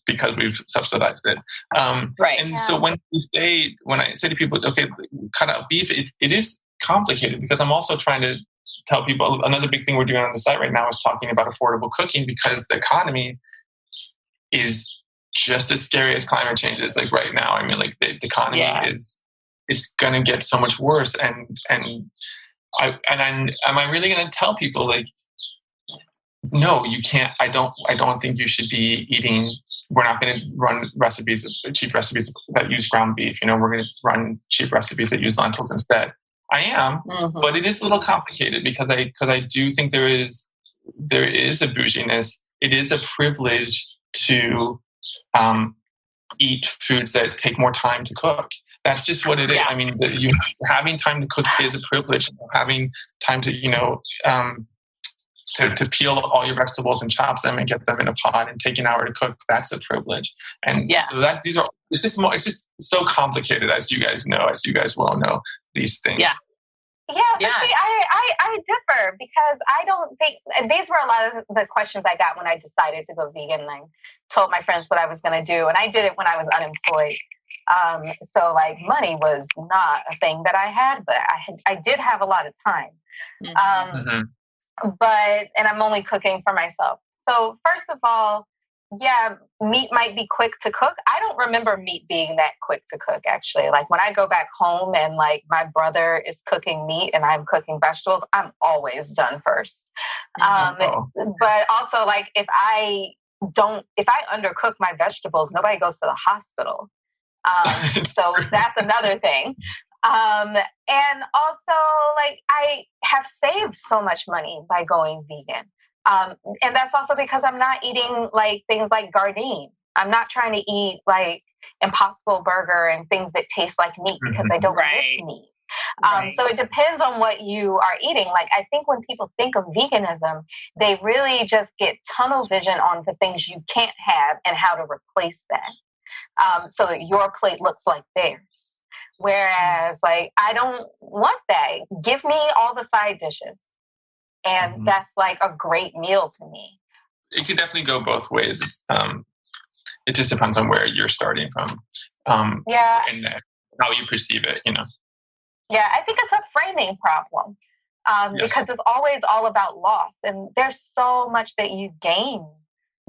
because we've subsidized it. Right. And so when I say to people, okay, cut out beef, it is complicated, because I'm also trying to tell people another big thing we're doing on the site right now is talking about affordable cooking, because the economy is just as scary as climate change is. Like right now, I mean, like the economy it's going to get so much worse. And am I really going to tell people, like, no, you can't. I don't think you should be eating. We're not going to run cheap recipes that use ground beef. We're going to run cheap recipes that use lentils instead. I am, but it is a little complicated, because I do think there is a bouginess. It is a privilege to eat foods that take more time to cook. That's just what it is. I mean, having time to cook is a privilege. Having time to to peel all your vegetables and chop them and get them in a pot and take an hour to cook, that's a privilege. And so it's just so complicated, as you guys well know, these things. But see, I differ, because I don't think these were a lot of the questions I got when I decided to go vegan, and I told my friends what I was going to do, and I did it when I was unemployed. So like money was not a thing that I had, but I did have a lot of time. And I'm only cooking for myself. So first of all, meat might be quick to cook. I don't remember meat being that quick to cook, actually. Like when I go back home and like my brother is cooking meat and I'm cooking vegetables, I'm always done first. But also, like if I undercook my vegetables, nobody goes to the hospital. So that's another thing. And also, like, I have saved so much money by going vegan. And that's also because I'm not eating like things like Gardein. I'm not trying to eat like Impossible Burger and things that taste like meat, because I don't miss meat. So it depends on what you are eating. Like, I think when people think of veganism, they really just get tunnel vision on the things you can't have and how to replace that. So that your plate looks like theirs. Whereas, like, I don't want that. Give me all the side dishes. And that's like a great meal to me. It could definitely go both ways. It just depends on where you're starting from. And how you perceive it, Yeah, I think it's a framing problem. Because it's always all about loss. And there's so much that you gain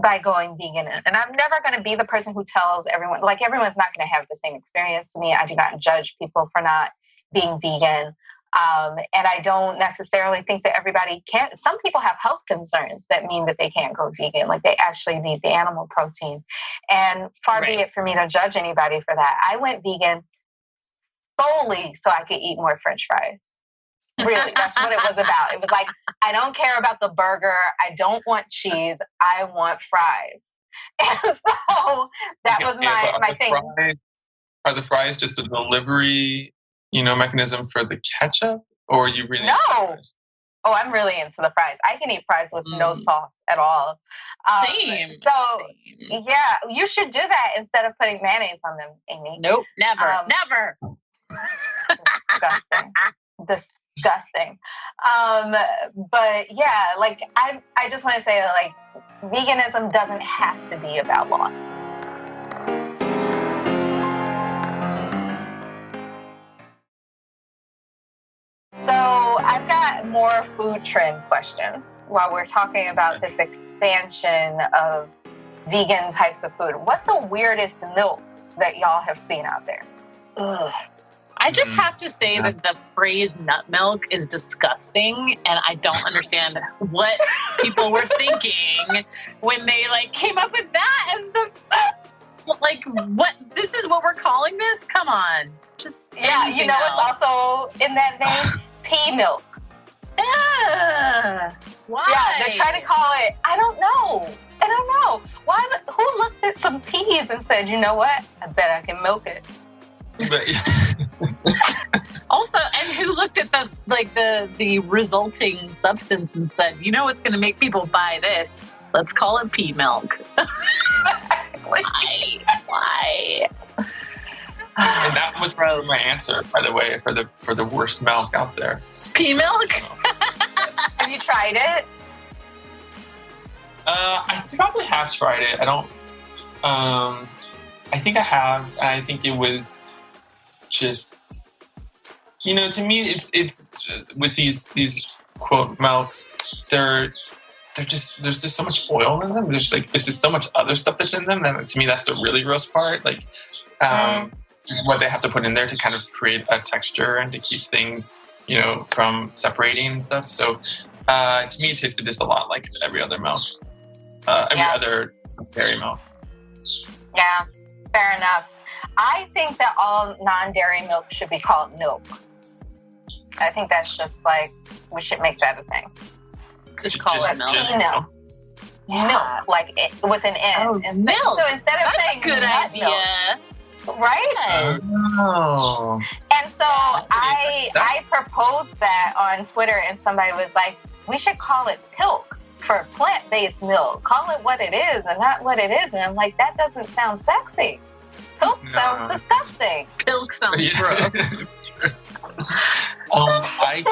by going vegan. And I'm never going to be the person who tells everyone, like, everyone's not going to have the same experience to me. I do not judge people for not being vegan. And I don't necessarily think that everybody can. Some people have health concerns that mean that they can't go vegan. Like, they actually need the animal protein. And far be it for me to judge anybody for that. I went vegan solely so I could eat more French fries. Really, that's what it was about. It was like, I don't care about the burger. I don't want cheese. I want fries. And so that was my thing. Are the fries just a delivery, mechanism for the ketchup? Or are you really No. Oh, I'm really into the fries. I can eat fries with no sauce at all. Same. So, yeah, you should do that instead of putting mayonnaise on them, Amy. Nope, never. Never. Disgusting. But yeah, like I just want to say, like, veganism doesn't have to be about loss. So I've got more food trend questions while we're talking about this expansion of vegan types of food. What's the weirdest milk that y'all have seen out there? Ugh. I just have to say that the phrase nut milk is disgusting, and I don't understand what people were thinking when they came up with that as what this is what we're calling this? Come on. Just it's also in that name, pea milk. Why? Yeah, they're trying to call it, I don't know. don't know. Who looked at some peas and said, you know what? I bet I can milk it. Also, and who looked at the resulting substance and said, you know what's going to make people buy this? Let's call it pea milk. Why? And that was my answer, by the way, for the worst milk out there. It's pea milk? Have you tried it? I probably have tried it. I don't. I think I have. And I think it was just, to me, it's with these quote milks, there's just so much oil in them. There's just so much other stuff that's in them. And to me, that's the really gross part. What they have to put in there to kind of create a texture and to keep things, from separating and stuff. So to me, it tasted just a lot like every other milk, other dairy milk. Yeah, fair enough. I think that all non-dairy milk should be called milk. I think that's just we should make that a thing. Just call it milk. Milk. Milk, with an N. Oh, milk. So instead of saying a good idea. Milk, right? Yes. Oh. And so I proposed that on Twitter, and somebody was like, we should call it pilk for plant-based milk. Call it what it is and not what it is. And I'm like, that doesn't sound sexy. Pilk sounds disgusting. Pilk sounds gross. I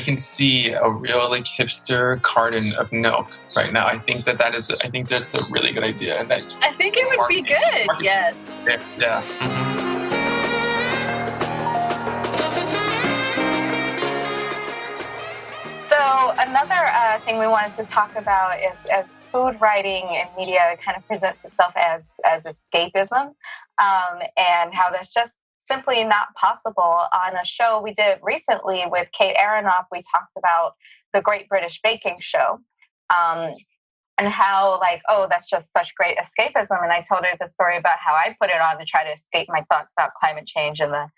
can see a real hipster carton of milk right now. I think that's a really good idea, and I think it would be good. Yes. Yeah. So another thing we wanted to talk about is as food writing and media kind of presents itself as escapism, and how that's just simply not possible. On a show we did recently with Kate Aronoff, we talked about the Great British Baking Show, and how that's just such great escapism. And I told her the story about how I put it on to try to escape my thoughts about climate change and the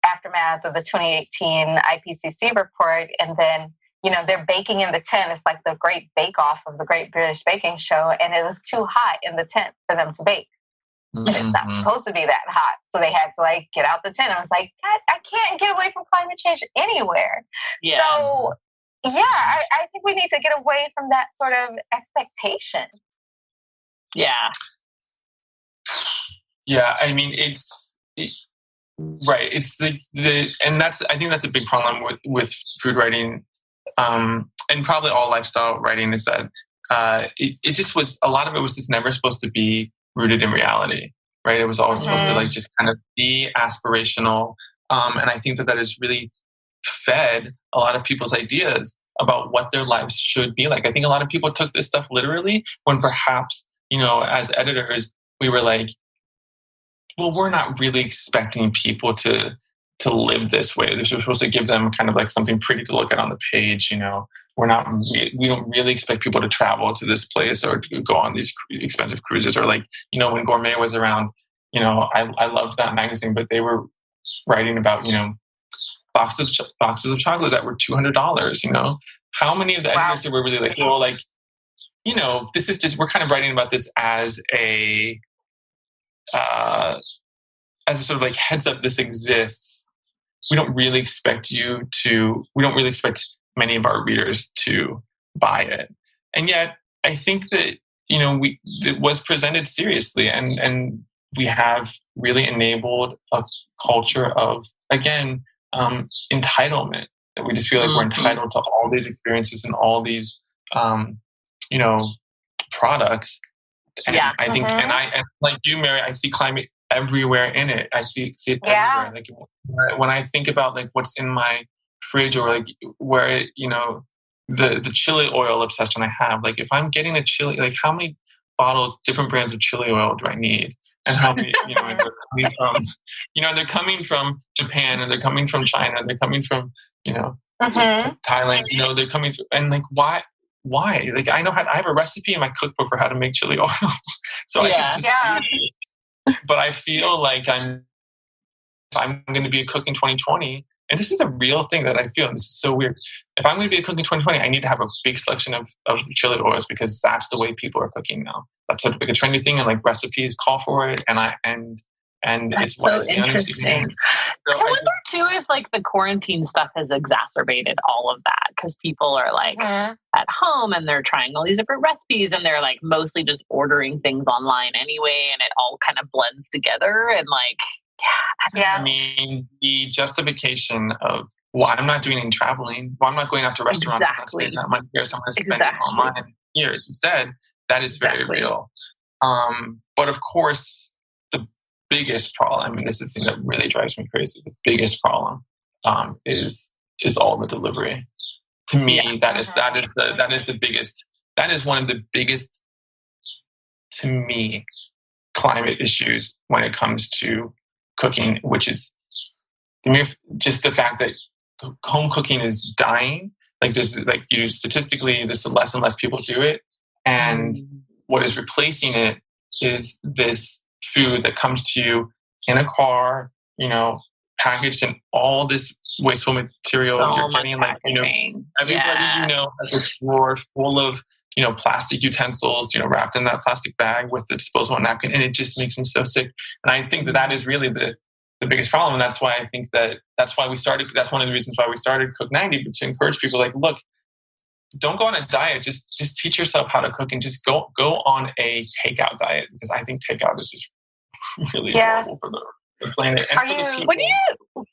aftermath of the 2018 IPCC report. And then, they're baking in the tent. It's like the great bake-off of the Great British Baking Show. And it was too hot in the tent for them to bake. Mm-hmm. And it's not supposed to be that hot. So they had to get out the tent. I was like, God, I can't get away from climate change anywhere. Yeah. So, I think we need to get away from that sort of expectation. Yeah. Yeah. I mean, right. It's and I think that's a big problem with food writing, and probably all lifestyle writing, is that it just was, a lot of it was just never supposed to be rooted in reality, right? It was always supposed to just kind of be aspirational. And I think that has really fed a lot of people's ideas about what their lives should be like. I think a lot of people took this stuff literally when perhaps, as editors, we were like, well, we're not really expecting people to live this way. We're supposed to give them kind of something pretty to look at on the page. We don't really expect people to travel to this place or to go on these expensive cruises, or when Gourmet was around, I loved that magazine, but they were writing about, boxes of chocolate that were $200. How many of the editors were really this is just, we're kind of writing about this as a sort of heads up, this exists. We don't really expect many of our readers to buy it. And yet I think that, it was presented seriously, and we have really enabled a culture of, again, entitlement, that we just feel like we're entitled to all these experiences and all these, products. And I think, and like you, Mary, I see climate everywhere in it. I see it everywhere. When I think about what's in my fridge, or where, the chili oil obsession I have, if I'm getting a chili, how many bottles, different brands of chili oil do I need? And how many, they're coming from Japan, and they're coming from China, and they're coming from, Thailand, they're coming from, and why? I know I have a recipe in my cookbook for how to make chili oil. So I can just do it. But I feel like if I'm going to be a cook in 2020, and this is a real thing that I feel, and this is so weird. If I'm going to be cooking 2020, I need to have a big selection of chili oils because that's the way people are cooking now. That's sort of like a trendy thing, and like recipes call for it, and that's it's what I see on interesting. Instagram. So I wonder too if like the quarantine stuff has exacerbated all of that because people are like at home and they're trying all these different recipes and they're like mostly just ordering things online anyway, and it all kind of blends together and like I mean, the justification of I'm not doing any traveling. I'm not going out to restaurants. I'm not spending that money here, so I'm going to spend it online here instead. That is very real. But of course, the biggest problem, I mean, this is the thing that really drives me crazy. The biggest problem is all the delivery. To me, that is the biggest. That is one of the biggest, to me, climate issues when it comes to cooking, which is just the fact that home cooking is dying. Like statistically, there's less and less people do it, and what is replacing it is this food that comes to you in a car, packaged in all this wasteful material. So you're getting everybody has a drawer full of plastic utensils, wrapped in that plastic bag with the disposable napkin, and it just makes me so sick. And I think that is really the biggest problem, and that's why I think that's why we started. That's one of the reasons why we started Cook 90, but to encourage people like, look, don't go on a diet. Just teach yourself how to cook, and just go on a takeout diet, because I think takeout is just really horrible for the planet. And for the people.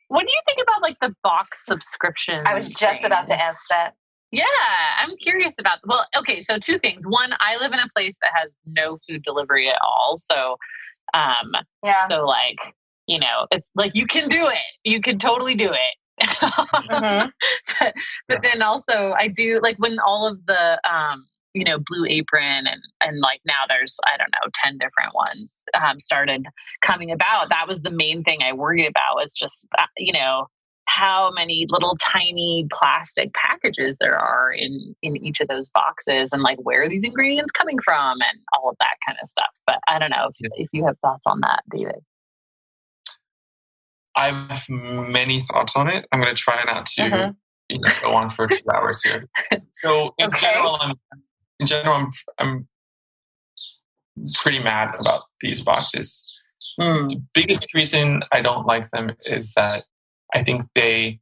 What do you think about like the box subscription? I was just about to ask that. Yeah, I'm curious about. Well, okay, so two things. One, I live in a place that has no food delivery at all, so so like it's like you can do it. You can totally do it. But then also I do like when all of the Blue Apron and like now there's 10 different ones started coming about. That was the main thing I worried about, was just how many little tiny plastic packages there are in each of those boxes, and like where are these ingredients coming from and all of that kind of stuff. But I don't know if you have thoughts on that, David. I have many thoughts on it. I'm going to try not to go on for 2 hours here. So in general, I'm pretty mad about these boxes. The biggest reason I don't like them is that I think they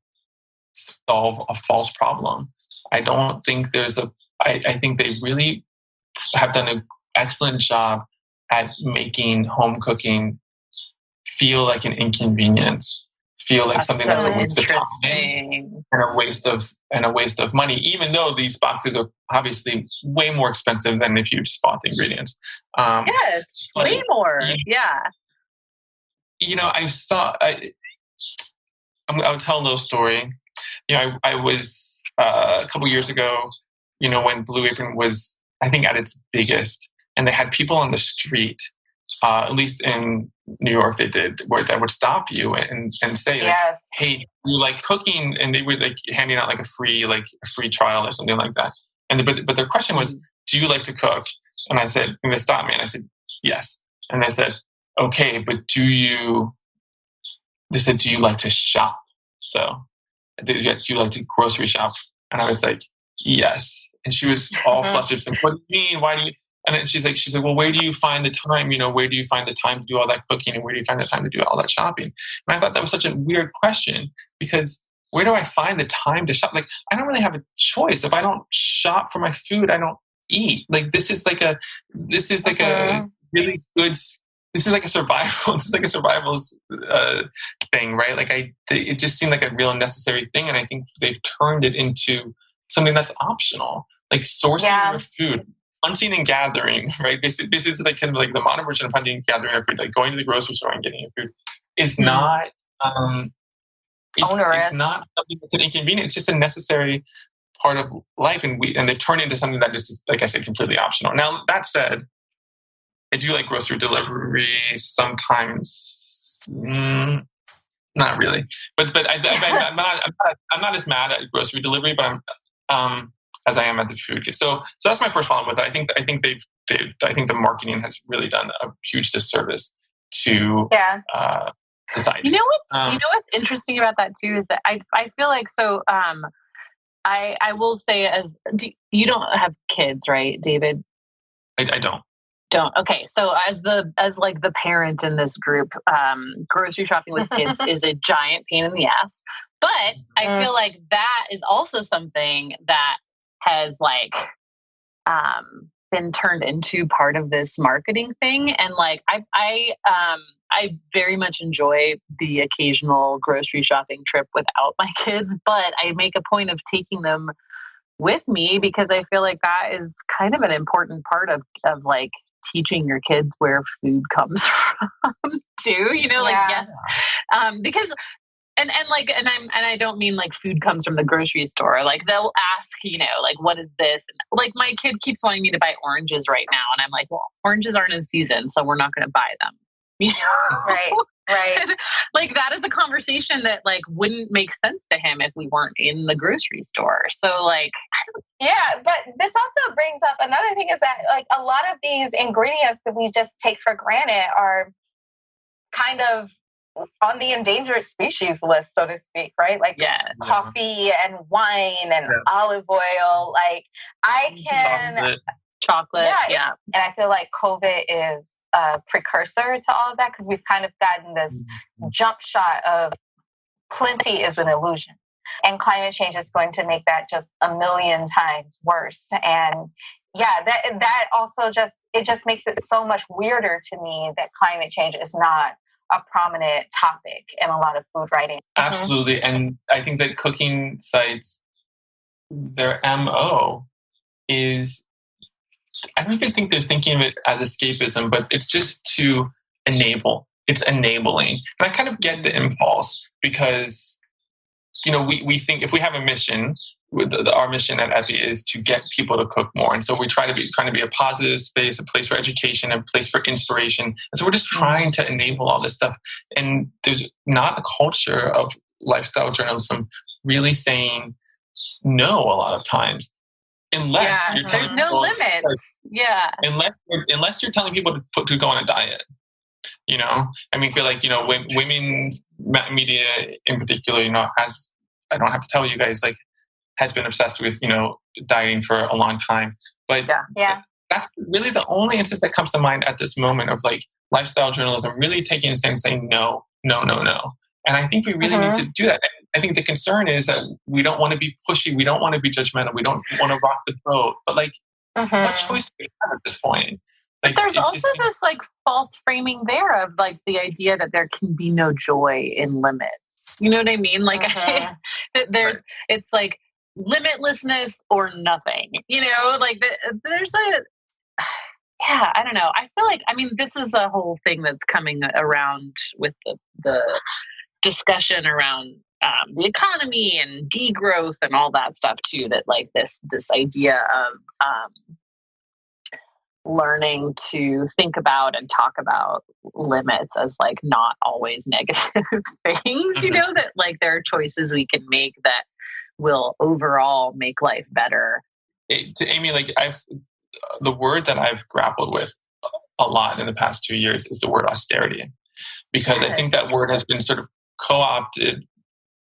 solve a false problem. I don't think I think they really have done an excellent job at making home cooking feel like an inconvenience, feel like something that's a waste of time and a waste of money, even though these boxes are obviously way more expensive than if you just bought the ingredients. Yes, way more. I'll tell a little story. I was a couple years ago, when Blue Apron was, I think, at its biggest, and they had people on the street, at least in New York, they did, where they would stop you and say, like, "Hey, you like cooking?" And they were like handing out like a free trial or something like that. And but their question was, "Do you like to cook?" And I said, and they stopped me, and I said, "Yes." And they said, "Okay, but do you?" They said, "Do you like to shop, though? Do you like to grocery shop?" And I was like, "Yes." And she was all flustered. She's like, "What do you mean? Why do you?" And then she's like, "Well, where do you find the time? Where do you find the time to do all that cooking? And where do you find the time to do all that shopping?" And I thought that was such a weird question, because where do I find the time to shop? Like, I don't really have a choice. If I don't shop for my food, I don't eat. Like, this is like a really good. This is like a survival. This is like a survival thing, right? Like it just seemed like a real necessary thing, and I think they've turned it into something that's optional, like sourcing your food, hunting and gathering, right? This is like kind of like the modern version of hunting and gathering your food, like going to the grocery store and getting your food. It's not onerous. It's not something that's an inconvenience. It's just a necessary part of life, and they've turned it into something that is, like I said, completely optional. Now, that said, I do like grocery delivery sometimes. Not really, but I'm not as mad at grocery delivery, but I'm as I am at the food kit. So that's my first problem with it. I think the marketing has really done a huge disservice to society. You know what's interesting about that too is that I feel like I will say you don't have kids, right, David? I don't. Okay, so as the parent in this group, grocery shopping with kids is a giant pain in the ass. But I feel like that is also something that has been turned into part of this marketing thing. And I very much enjoy the occasional grocery shopping trip without my kids, but I make a point of taking them with me because I feel like that is kind of an important part of teaching your kids where food comes from too, yes. Because and I don't mean food comes from the grocery store. They'll ask, what is this? And my kid keeps wanting me to buy oranges right now. And I'm like, well, oranges aren't in season, so we're not going to buy them. Right. That is a conversation that wouldn't make sense to him if we weren't in the grocery store. So yeah, but this also brings up another thing is that a lot of these ingredients that we just take for granted are kind of on the endangered species list, so to speak, right? Coffee and wine and olive oil. I can chocolate. Yeah. And I feel like COVID is a precursor to all of that because we've kind of gotten this jump shot of plenty is an illusion. And climate change is going to make that just a million times worse. And that also just makes it so much weirder to me that climate change is not a prominent topic in a lot of food writing. Absolutely. And I think that cooking sites, their MO is, I don't even think they're thinking of it as escapism, but it's just to enable. It's enabling. And I kind of get the impulse because, we think if we have a mission, our mission at Epi is to get people to cook more. And so we trying to be a positive space, a place for education, a place for inspiration. And so we're just trying to enable all this stuff. And there's not a culture of lifestyle journalism really saying no a lot of times. Unless you're telling there's no limit. Unless you're telling people to go on a diet. I feel like, women media in particular, as I don't have to tell you guys, has been obsessed with, dieting for a long time. But that's really the only instance that comes to mind at this moment of lifestyle journalism really taking a stand and saying no. And I think we really need to do that. I think the concern is that we don't want to be pushy. We don't want to be judgmental. We don't want to rock the boat. But what choice do we have at this point? But there's also this false framing there of the idea that there can be no joy in limits. You know what I mean? It's limitlessness or nothing. There's I don't know. I feel this is a whole thing that's coming around with the discussion around the economy and degrowth and all that stuff too. That this idea of learning to think about and talk about limits as not always negative things. That there are choices we can make that will overall make life better. To Amy, the word that I've grappled with a lot in the past 2 years is the word austerity, because I think that word has been sort of co-opted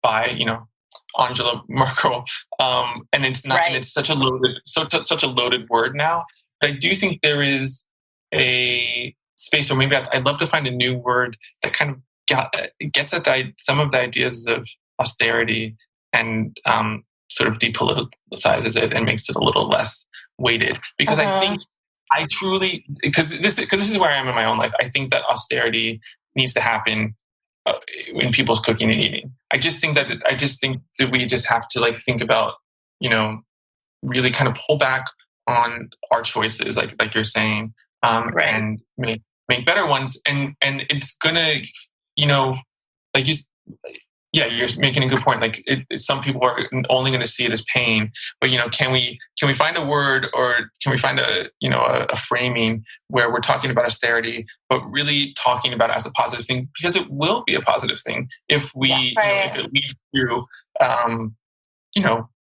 by, Angela Merkel, and it's not. Right. And it's such a loaded word now. But I do think there is a space, or maybe I'd love to find a new word that kind of gets at some of the ideas of austerity and sort of depoliticizes it and makes it a little less weighted. Because I think I truly, because this is where I am in my own life. I think that austerity needs to happen in people's cooking and eating. I just think that we just have to think about, really kind of pull back on our choices, like you're saying, and make better ones. And it's gonna, you're making a good point. Some people are only going to see it as pain, but can we find a word, or can we find a framing where we're talking about austerity, but really talking about it as a positive thing, because it will be a positive thing if we, if it leads to,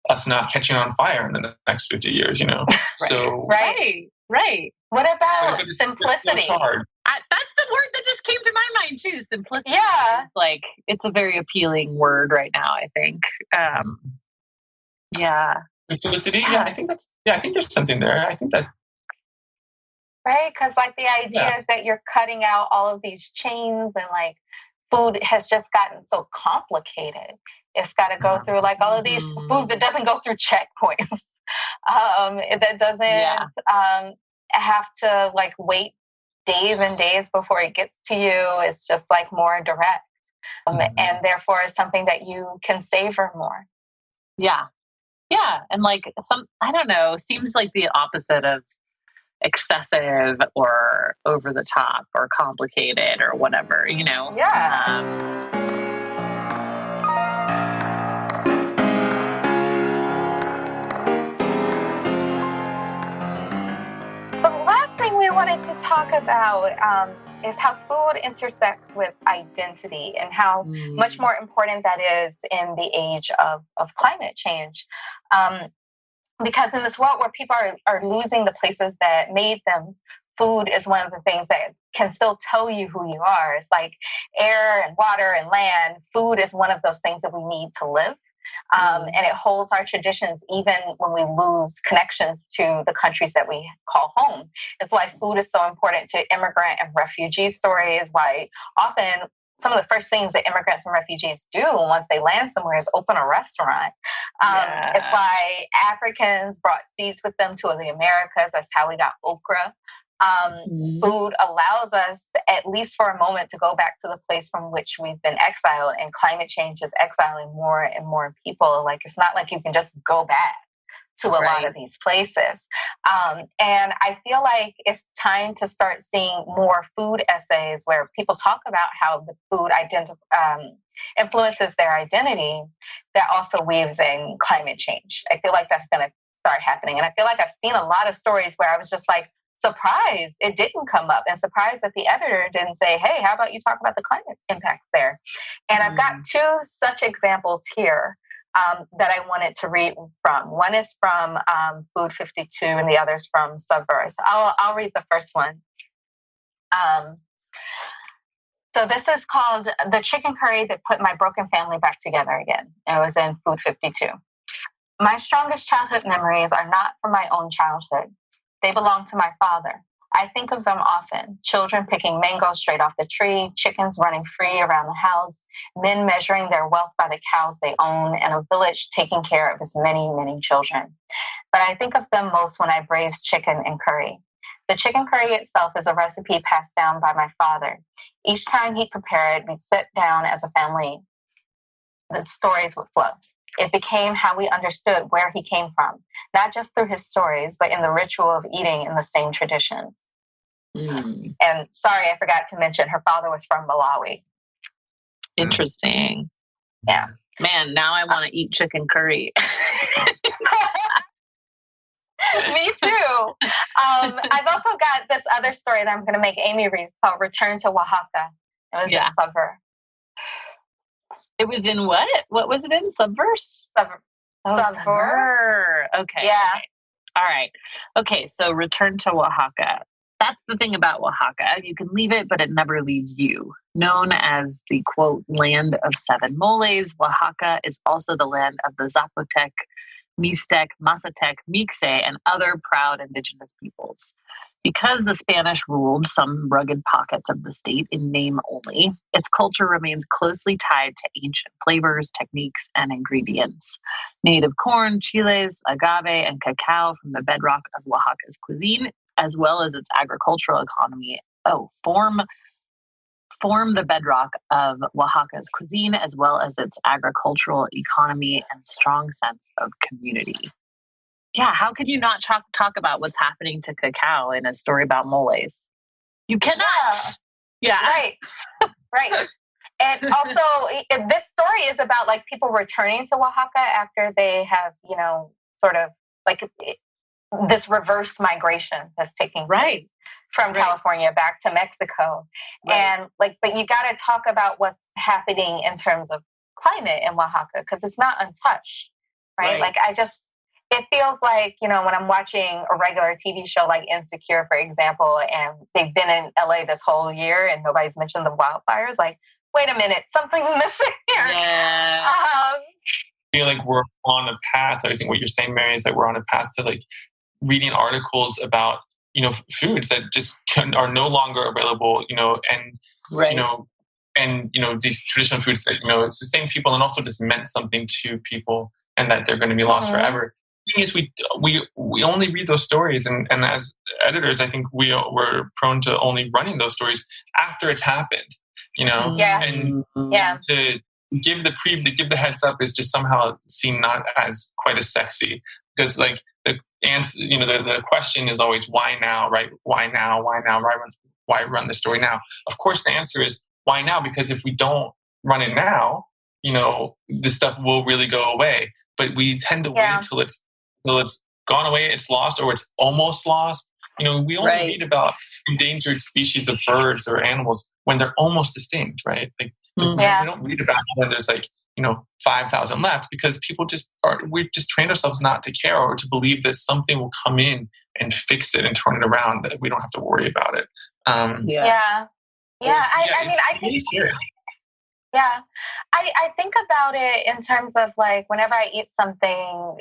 us not catching on fire in the next 50 years, Right. So, right. Right. What about simplicity? That's the word that just came to my mind too. Simplicity. Yeah. Like, it's a very appealing word right now, I think. Yeah. Simplicity. Yeah, I think there's something there. I think that. Right. Because like the idea is that you're cutting out all of these chains, and like food has just gotten so complicated. It's got to go through like all of these food that doesn't go through checkpoints. That doesn't have to like wait days and days before it gets to you. It's just like more direct, and therefore is something that you can savor more. Yeah. And like I don't know, seems like the opposite of excessive or over the top or complicated or whatever, you know? Yeah. We wanted to talk about is how food intersects with identity, and how much more important that is in the age of climate change. Because in this world where people are losing the places that made them, food is one of the things that can still tell you who you are. It's like air and water and land. Food is one of those things that we need to live. And it holds our traditions even when we lose connections to the countries that we call home. It's why food is so important to immigrant and refugee stories, why often some of the first things that immigrants and refugees do once they land somewhere is open a restaurant. It's why Africans brought seeds with them to the Americas. That's how we got okra. Food allows us, at least for a moment, to go back to the place from which we've been exiled, and climate change is exiling more and more people. Like, it's not like you can just go back to a lot of these places. And I feel like it's time to start seeing more food essays where people talk about how the food influences their identity, that also weaves in climate change. I feel like that's going to start happening. And I feel like I've seen a lot of stories where I was just like, surprised it didn't come up, and surprised that the editor didn't say, hey, how about you talk about the climate impacts there? And I've got two such examples here that I wanted to read from. One is from Food 52 and the other's from Subverse. I'll read the first one. So this is called The Chicken Curry That Put My Broken Family Back Together Again. It was in Food 52. My strongest childhood memories are not from my own childhood. They belong to my father. I think of them often. Children picking mangoes straight off the tree, chickens running free around the house, men measuring their wealth by the cows they own, and a village taking care of its many, many children. But I think of them most when I braise chicken and curry. The chicken curry itself is a recipe passed down by my father. Each time he'd prepare it, we'd sit down as a family. The stories would flow. It became how we understood where he came from, not just through his stories, but in the ritual of eating in the same traditions. And sorry, I forgot to mention her father was from Malawi. Interesting. Yeah. Man, now I want to eat chicken curry. Me too. I've also got this other story that I'm going to make Amy read. It's called Return to Oaxaca. It was in Subverse. It was in what? What was it in? Subverse? Subverse. Okay. Yeah. Okay. All right. Okay, so Return to Oaxaca. That's the thing about Oaxaca. You can leave it, but it never leaves you. Known as the, quote, land of seven moles, Oaxaca is also the land of the Zapotec, Mixtec, Mazatec, Mixe, and other proud indigenous peoples. Because the Spanish ruled some rugged pockets of the state in name only, its culture remains closely tied to ancient flavors, techniques, and ingredients. Native corn, chiles, agave, and cacao from the bedrock of Oaxaca's cuisine, as well as its agricultural economy, form the bedrock of Oaxaca's cuisine, as well as its agricultural economy and strong sense of community. Yeah, how could you not talk about what's happening to cacao in a story about moles? You cannot. Yeah. Right. And also, this story is about like people returning to Oaxaca after they have, sort of like this reverse migration that's taking place from California back to Mexico. And but you got to talk about what's happening in terms of climate in Oaxaca, because it's not untouched, right? Like it feels like, when I'm watching a regular TV show like Insecure, for example, and they've been in LA this whole year and nobody's mentioned the wildfires, like, wait a minute, something's missing here. Yeah. I feel like we're on a path. I think what you're saying, Mary, is that we're on a path to like reading articles about, foods that just are no longer available, and, right. And these traditional foods that sustain people and also just meant something to people, and that they're going to be lost forever. The thing is, we only read those stories, and as editors, I think we're prone to only running those stories after it's happened. And to give the heads up is just somehow seen not as quite as sexy, because like the answer, the question is always why now, right? Why now? Why run the story now? Of course, the answer is why now, because if we don't run it now, this stuff will really go away. But we tend to wait till it's gone away, it's lost, or it's almost lost. We only read about endangered species of birds or animals when they're almost extinct, right? Like we don't read about when there's 5,000 left, because people we just trained ourselves not to care, or to believe that something will come in and fix it and turn it around, that we don't have to worry about it. I think about it in terms of like whenever I eat something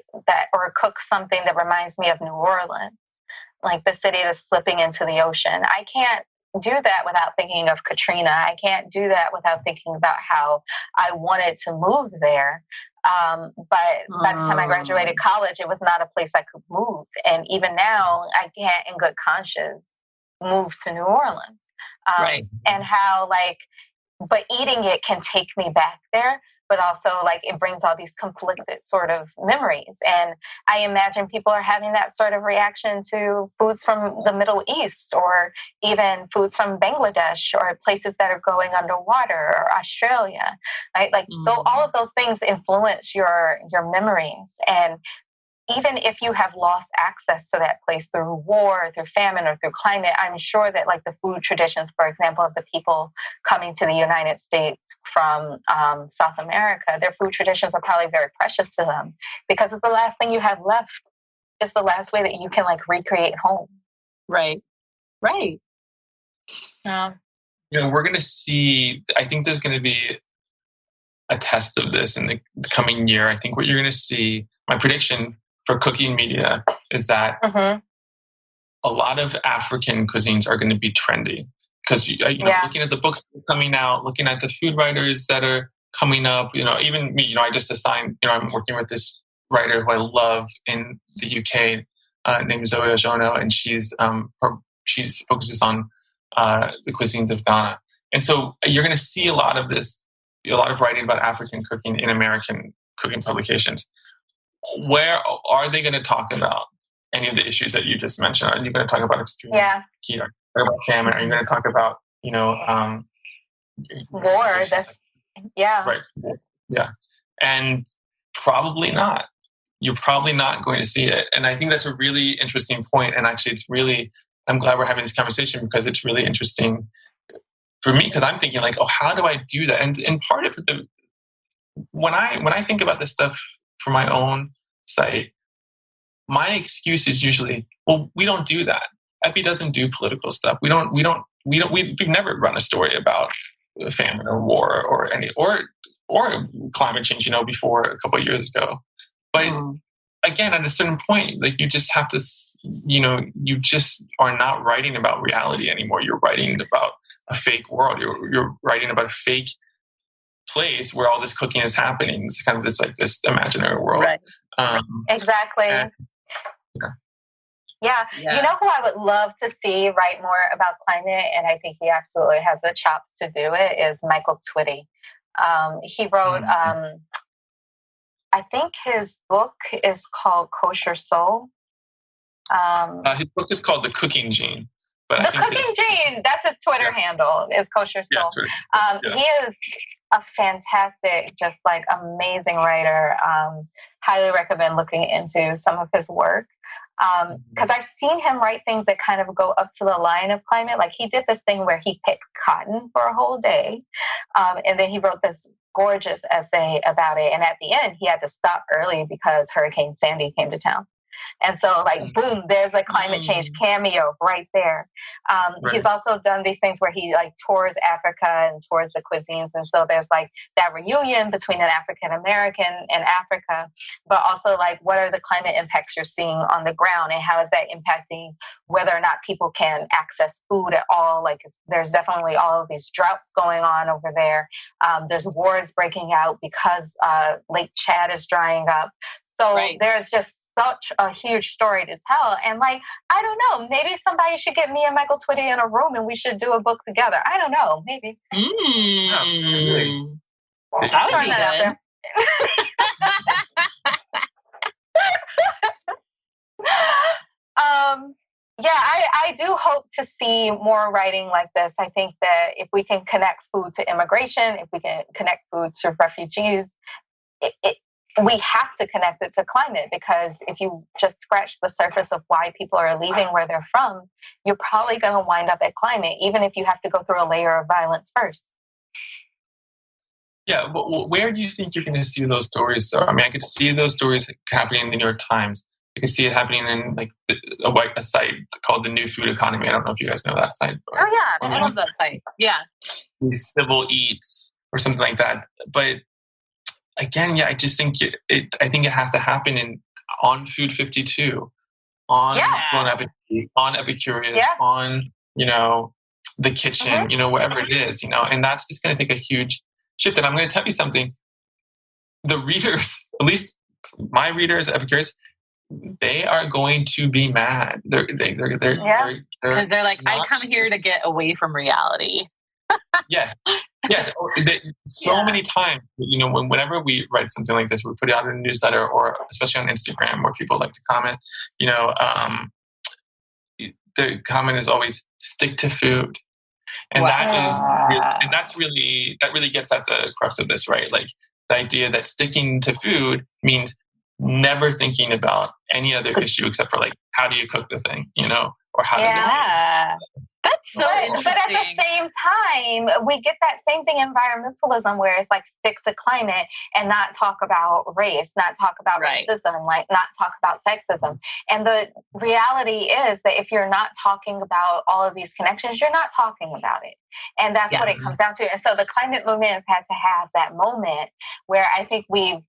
or cook something that reminds me of New Orleans, like the city that's slipping into the ocean. I can't do that without thinking of Katrina. I can't do that without thinking about how I wanted to move there. But by the time I graduated college, it was not a place I could move. And even now, I can't in good conscience move to New Orleans. And how but eating it can take me back there, but also it brings all these conflicted sort of memories. And I imagine people are having that sort of reaction to foods from the Middle East, or even foods from Bangladesh, or places that are going underwater, or Australia, right? All of those things influence your memories. And even if you have lost access to that place through war, through famine, or through climate, I'm sure that the food traditions, for example, of the people coming to the United States from South America, their food traditions are probably very precious to them, because it's the last thing you have left. It's the last way that you can recreate home. Right. We're going to see, I think there's going to be a test of this in the coming year. I think what you're going to see, my prediction for cooking media, is that a lot of African cuisines are going to be trendy, because looking at the books that are coming out, looking at the food writers that are coming up, even me, I just assigned, I'm working with this writer who I love in the UK named Zoe Ojono, and she focuses on the cuisines of Ghana. And so you're going to see a lot of writing about African cooking in American cooking publications. Where are they going to talk about any of the issues that you just mentioned? Are you going to talk about extreme heat? Are you going to talk about famine? Are you going to talk about, war? Right. Yeah. And probably not. You're probably not going to see it. And I think that's a really interesting point. And actually, I'm glad we're having this conversation, because it's really interesting for me, because I'm thinking how do I do that? And part of it, when I think about this stuff for my own site, my excuse is usually, well, we don't do that. Epi doesn't do political stuff. We've never run a story about famine or war or climate change, before a couple of years ago. But again, at a certain point, you just have to, you just are not writing about reality anymore. You're writing about a fake world. You're writing about a fake place where all this cooking is happening. It's kind of this imaginary world. Right. Exactly. Yeah. You know who I would love to see write more about climate, and I think he absolutely has the chops to do it, is Michael Twitty. He wrote, I think his book is called Kosher Soul. His book is called The Cooking Gene. But The Cooking Gene, that's his Twitter handle, is Kosher Soul. He is a fantastic, just amazing writer. Highly recommend looking into some of his work. Because I've seen him write things that kind of go up to the line of climate. Like he did this thing where he picked cotton for a whole day. And then he wrote this gorgeous essay about it. And at the end, he had to stop early because Hurricane Sandy came to town. And so like, boom, there's a climate change cameo right there. Right. He's also done these things where he like tours Africa and tours the cuisines. And so there's like that reunion between an African American and Africa, but also like, what are the climate impacts you're seeing on the ground and how is that impacting whether or not people can access food at all? Like there's definitely all of these droughts going on over there. There's wars breaking out because Lake Chad is drying up. So there's just such a huge story to tell. And like, I don't know, maybe somebody should get me and Michael Twitty in a room and we should do a book together. I don't know, maybe. That would be good. I do hope to see more writing like this. I think that if we can connect food to immigration, if we can connect food to refugees, we have to connect it to climate, because if you just scratch the surface of why people are leaving where they're from, you're probably going to wind up at climate, even if you have to go through a layer of violence first. Yeah, but where do you think you're going to see those stories? So, I mean, I could see those stories happening in the New York Times. I could see it happening in like a site called the New Food Economy. I don't know if you guys know that site. Oh yeah, I love that site. Yeah, Civil Eats or something like that. But again, yeah, I just think I think it has to happen on Food 52, on Bon Appetit, on Epicurious, on the kitchen, wherever it is, and that's just going to take a huge shift. And I'm going to tell you something: the readers, at least my readers, Epicurious, they are going to be mad. They're because they're like, I come here to get away from reality. Yes. So many times, whenever we write something like this, we put it out in a newsletter, or especially on Instagram where people like to comment, the comment is always stick to food. And that really gets at the crux of this, right? Like the idea that sticking to food means never thinking about any other issue except for like, how do you cook the thing, or how does it taste? That's so interesting. But at the same time, we get that same thing in environmentalism, where it's like stick to climate and not talk about race, not talk about racism, like not talk about sexism. And the reality is that if you're not talking about all of these connections, you're not talking about it. And that's what it comes down to. And so the climate movement has had to have that moment where I think we've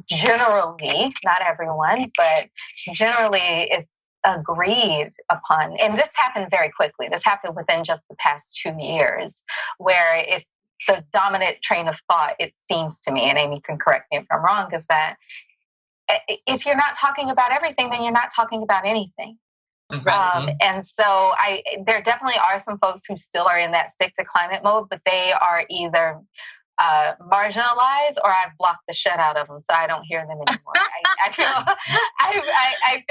generally, not everyone, but generally it's agreed upon. And this happened very quickly. This happened within just the past 2 years, where it's the dominant train of thought, it seems to me, and Amy can correct me if I'm wrong, is that if you're not talking about everything, then you're not talking about anything. And so there definitely are some folks who still are in that stick to climate mode, but they are either marginalized or I've blocked the shit out of them, so I don't hear them anymore. I feel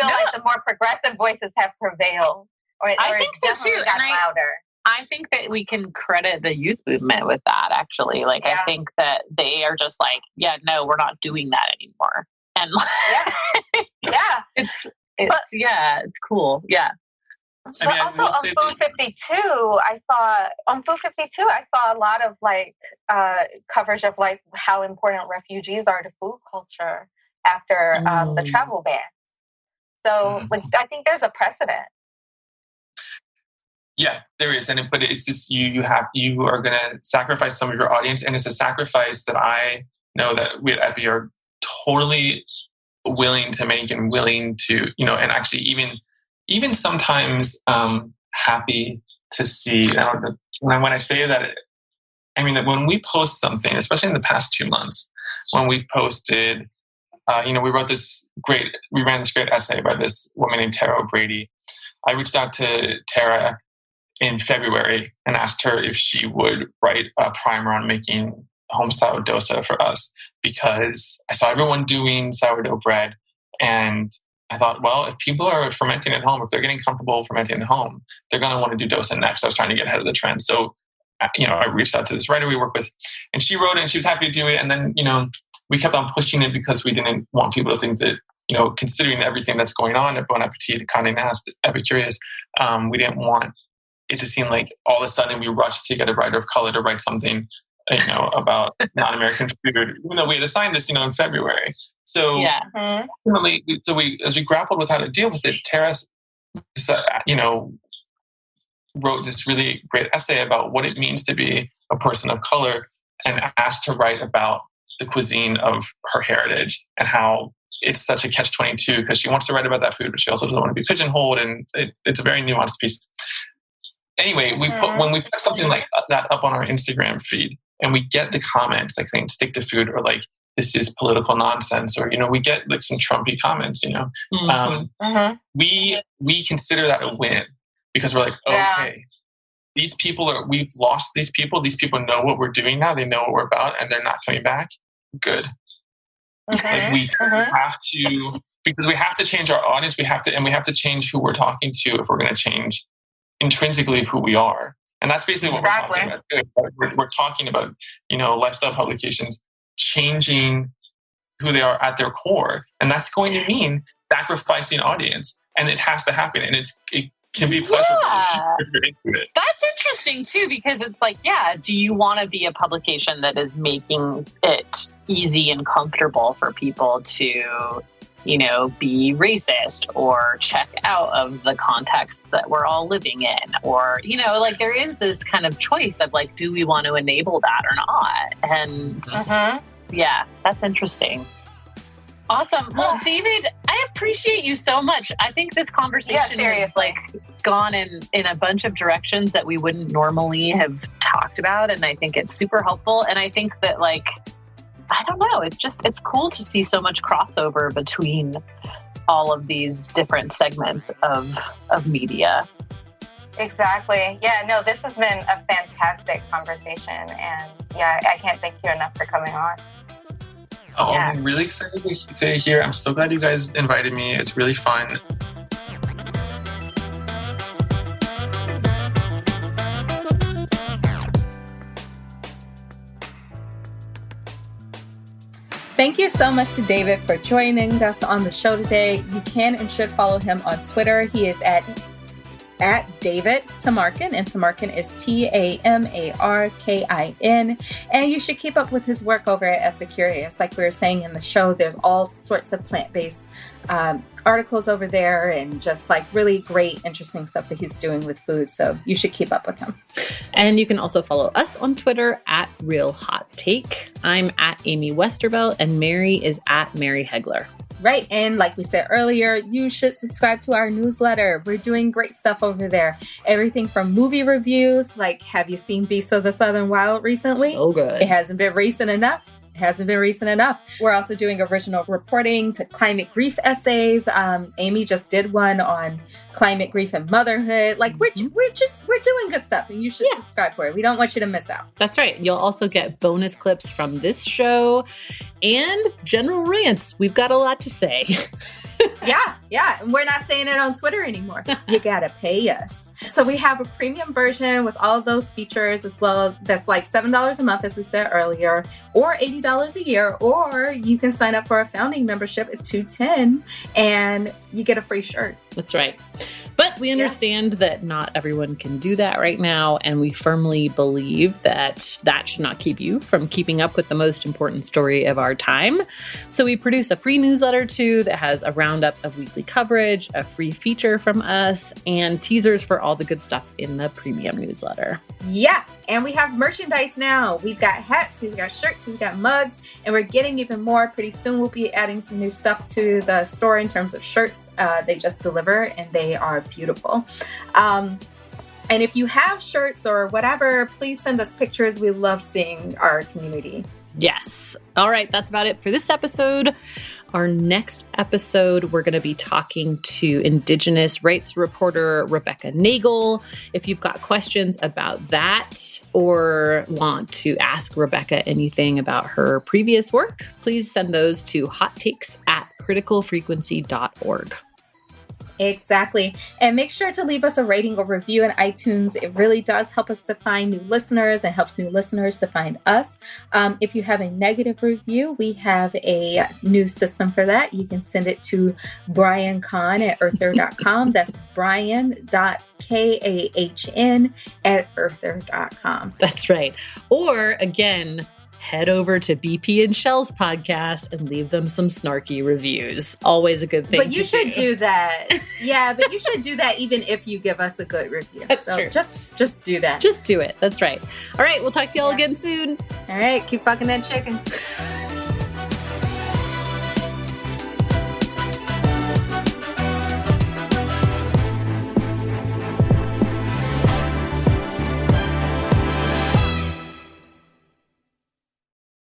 like the more progressive voices have prevailed, I think so too. And louder. I think that we can credit the youth movement with that, actually. Like, I think that they are just like, no, we're not doing that anymore. And it's cool. Yeah. But also on Food 52, I saw a lot of like coverage of like how important refugees are to food culture after the travel ban. So like, I think there's a precedent. Yeah, there is, but it's just you are going to sacrifice some of your audience, and it's a sacrifice that I know that we at Epi are totally willing to make, and willing to and actually even sometimes happy to see. When I say that, I mean that when we post something, especially in the past 2 months, when we've posted, we ran this great essay by this woman named Tara O'Brady. I reached out to Tara in February and asked her if she would write a primer on making home-style dosa for us, because I saw everyone doing sourdough bread, and I thought, well, if people are fermenting at home, if they're getting comfortable fermenting at home, they're going to want to do dosa next. I was trying to get ahead of the trend. So, I reached out to this writer we work with, and she wrote it, and she was happy to do it. And then, we kept on pushing it because we didn't want people to think that considering everything that's going on at Bon Appetit, Condé Nast, Epicurious, we didn't want it to seem like all of a sudden we rushed to get a writer of color to write something, about non-American food, even though we had assigned this, in February. So, as we grappled with how to deal with it, Tara, wrote this really great essay about what it means to be a person of color and asked to write about the cuisine of her heritage and how it's such a catch-22 because she wants to write about that food, but she also doesn't want to be pigeonholed, and it's a very nuanced piece. Anyway, when we put something like that up on our Instagram feed and we get the comments like saying stick to food or like this is political nonsense, or we get like some Trumpy comments, we consider that a win because we're like, okay, we've lost these people know what we're doing now, they know what we're about, and they're not coming back. Good. Like we have to, because we have to change our audience, we have to change who we're talking to if we're going to change intrinsically who we are. And that's basically what we're talking about. We're talking about, lifestyle publications changing who they are at their core. And that's going to mean sacrificing audience. And it has to happen. And it can be pleasurable if you're into it. That's interesting too, because it's like, do you want to be a publication that is making it easy and comfortable for people to, be racist or check out of the context that we're all living in? Or, there is this kind of choice of like, do we want to enable that or not? And that's interesting. Awesome. Well, David, I appreciate you so much. I think this conversation has gone in a bunch of directions that we wouldn't normally have talked about. And I think it's super helpful. And I think that I don't know, it's cool to see so much crossover between all of these different segments of media. Exactly. Yeah, no, this has been a fantastic conversation. And I can't thank you enough for coming on. Oh, I'm really excited to be here. I'm so glad you guys invited me. It's really fun. Thank you so much to David for joining us on the show today. You can and should follow him on Twitter. He is at David Tamarkin, and Tamarkin is Tamarkin. And you should keep up with his work over at Epicurious. Like we were saying in the show, there's all sorts of plant-based articles over there and just really great, interesting stuff that he's doing with food. So you should keep up with him. And you can also follow us on Twitter at Real Hot Take. I'm at Amy Westervelt, and Mary is at Mary Hegler. Right. And like we said earlier, you should subscribe to our newsletter. We're doing great stuff over there. Everything from movie reviews, like have you seen Beasts of the Southern Wild recently? So good. It hasn't been recent enough. We're also doing original reporting to climate grief essays. Amy just did one on climate grief and motherhood. We're doing good stuff, and you should subscribe for it. We don't want you to miss out. That's right. You'll also get bonus clips from this show and general rants. We've got a lot to say. Yeah. And we're not saying it on Twitter anymore. You gotta pay us. So we have a premium version with all of those features, as well as that's $7 a month, as we said earlier, or $80 a year, or you can sign up for a founding membership at $210 and you get a free shirt. That's right. But we understand that not everyone can do that right now, and we firmly believe that that should not keep you from keeping up with the most important story of our time. So we produce a free newsletter too that has a roundup of weekly coverage, a free feature from us, and teasers for all the good stuff in the premium newsletter. Yeah, and we have merchandise now. We've got hats, we've got shirts, we've got mugs, and we're getting even more. Pretty soon we'll be adding some new stuff to the store in terms of shirts. They just deliver, and they are beautiful. And if you have shirts or whatever, please send us pictures. We love seeing our community. Yes. All right. That's about it for this episode. Our next episode, we're going to be talking to Indigenous rights reporter Rebecca Nagel. If you've got questions about that or want to ask Rebecca anything about her previous work, please send those to hottakes@criticalfrequency.org. Exactly. And make sure to leave us a rating or review in iTunes. It really does help us to find new listeners and helps new listeners to find us. If you have a negative review, we have a new system for that. You can send it to Brian Kahn at earther.com. That's Brian.KAHN@earther.com. That's right. Or again, head over to BP and Shell's podcast and leave them some snarky reviews. Always a good thing to do. But you should do that. Yeah, but you should do that even if you give us a good review. That's true. Just do that. Just do it. That's right. All right, we'll talk to y'all again soon. All right, keep fucking that chicken.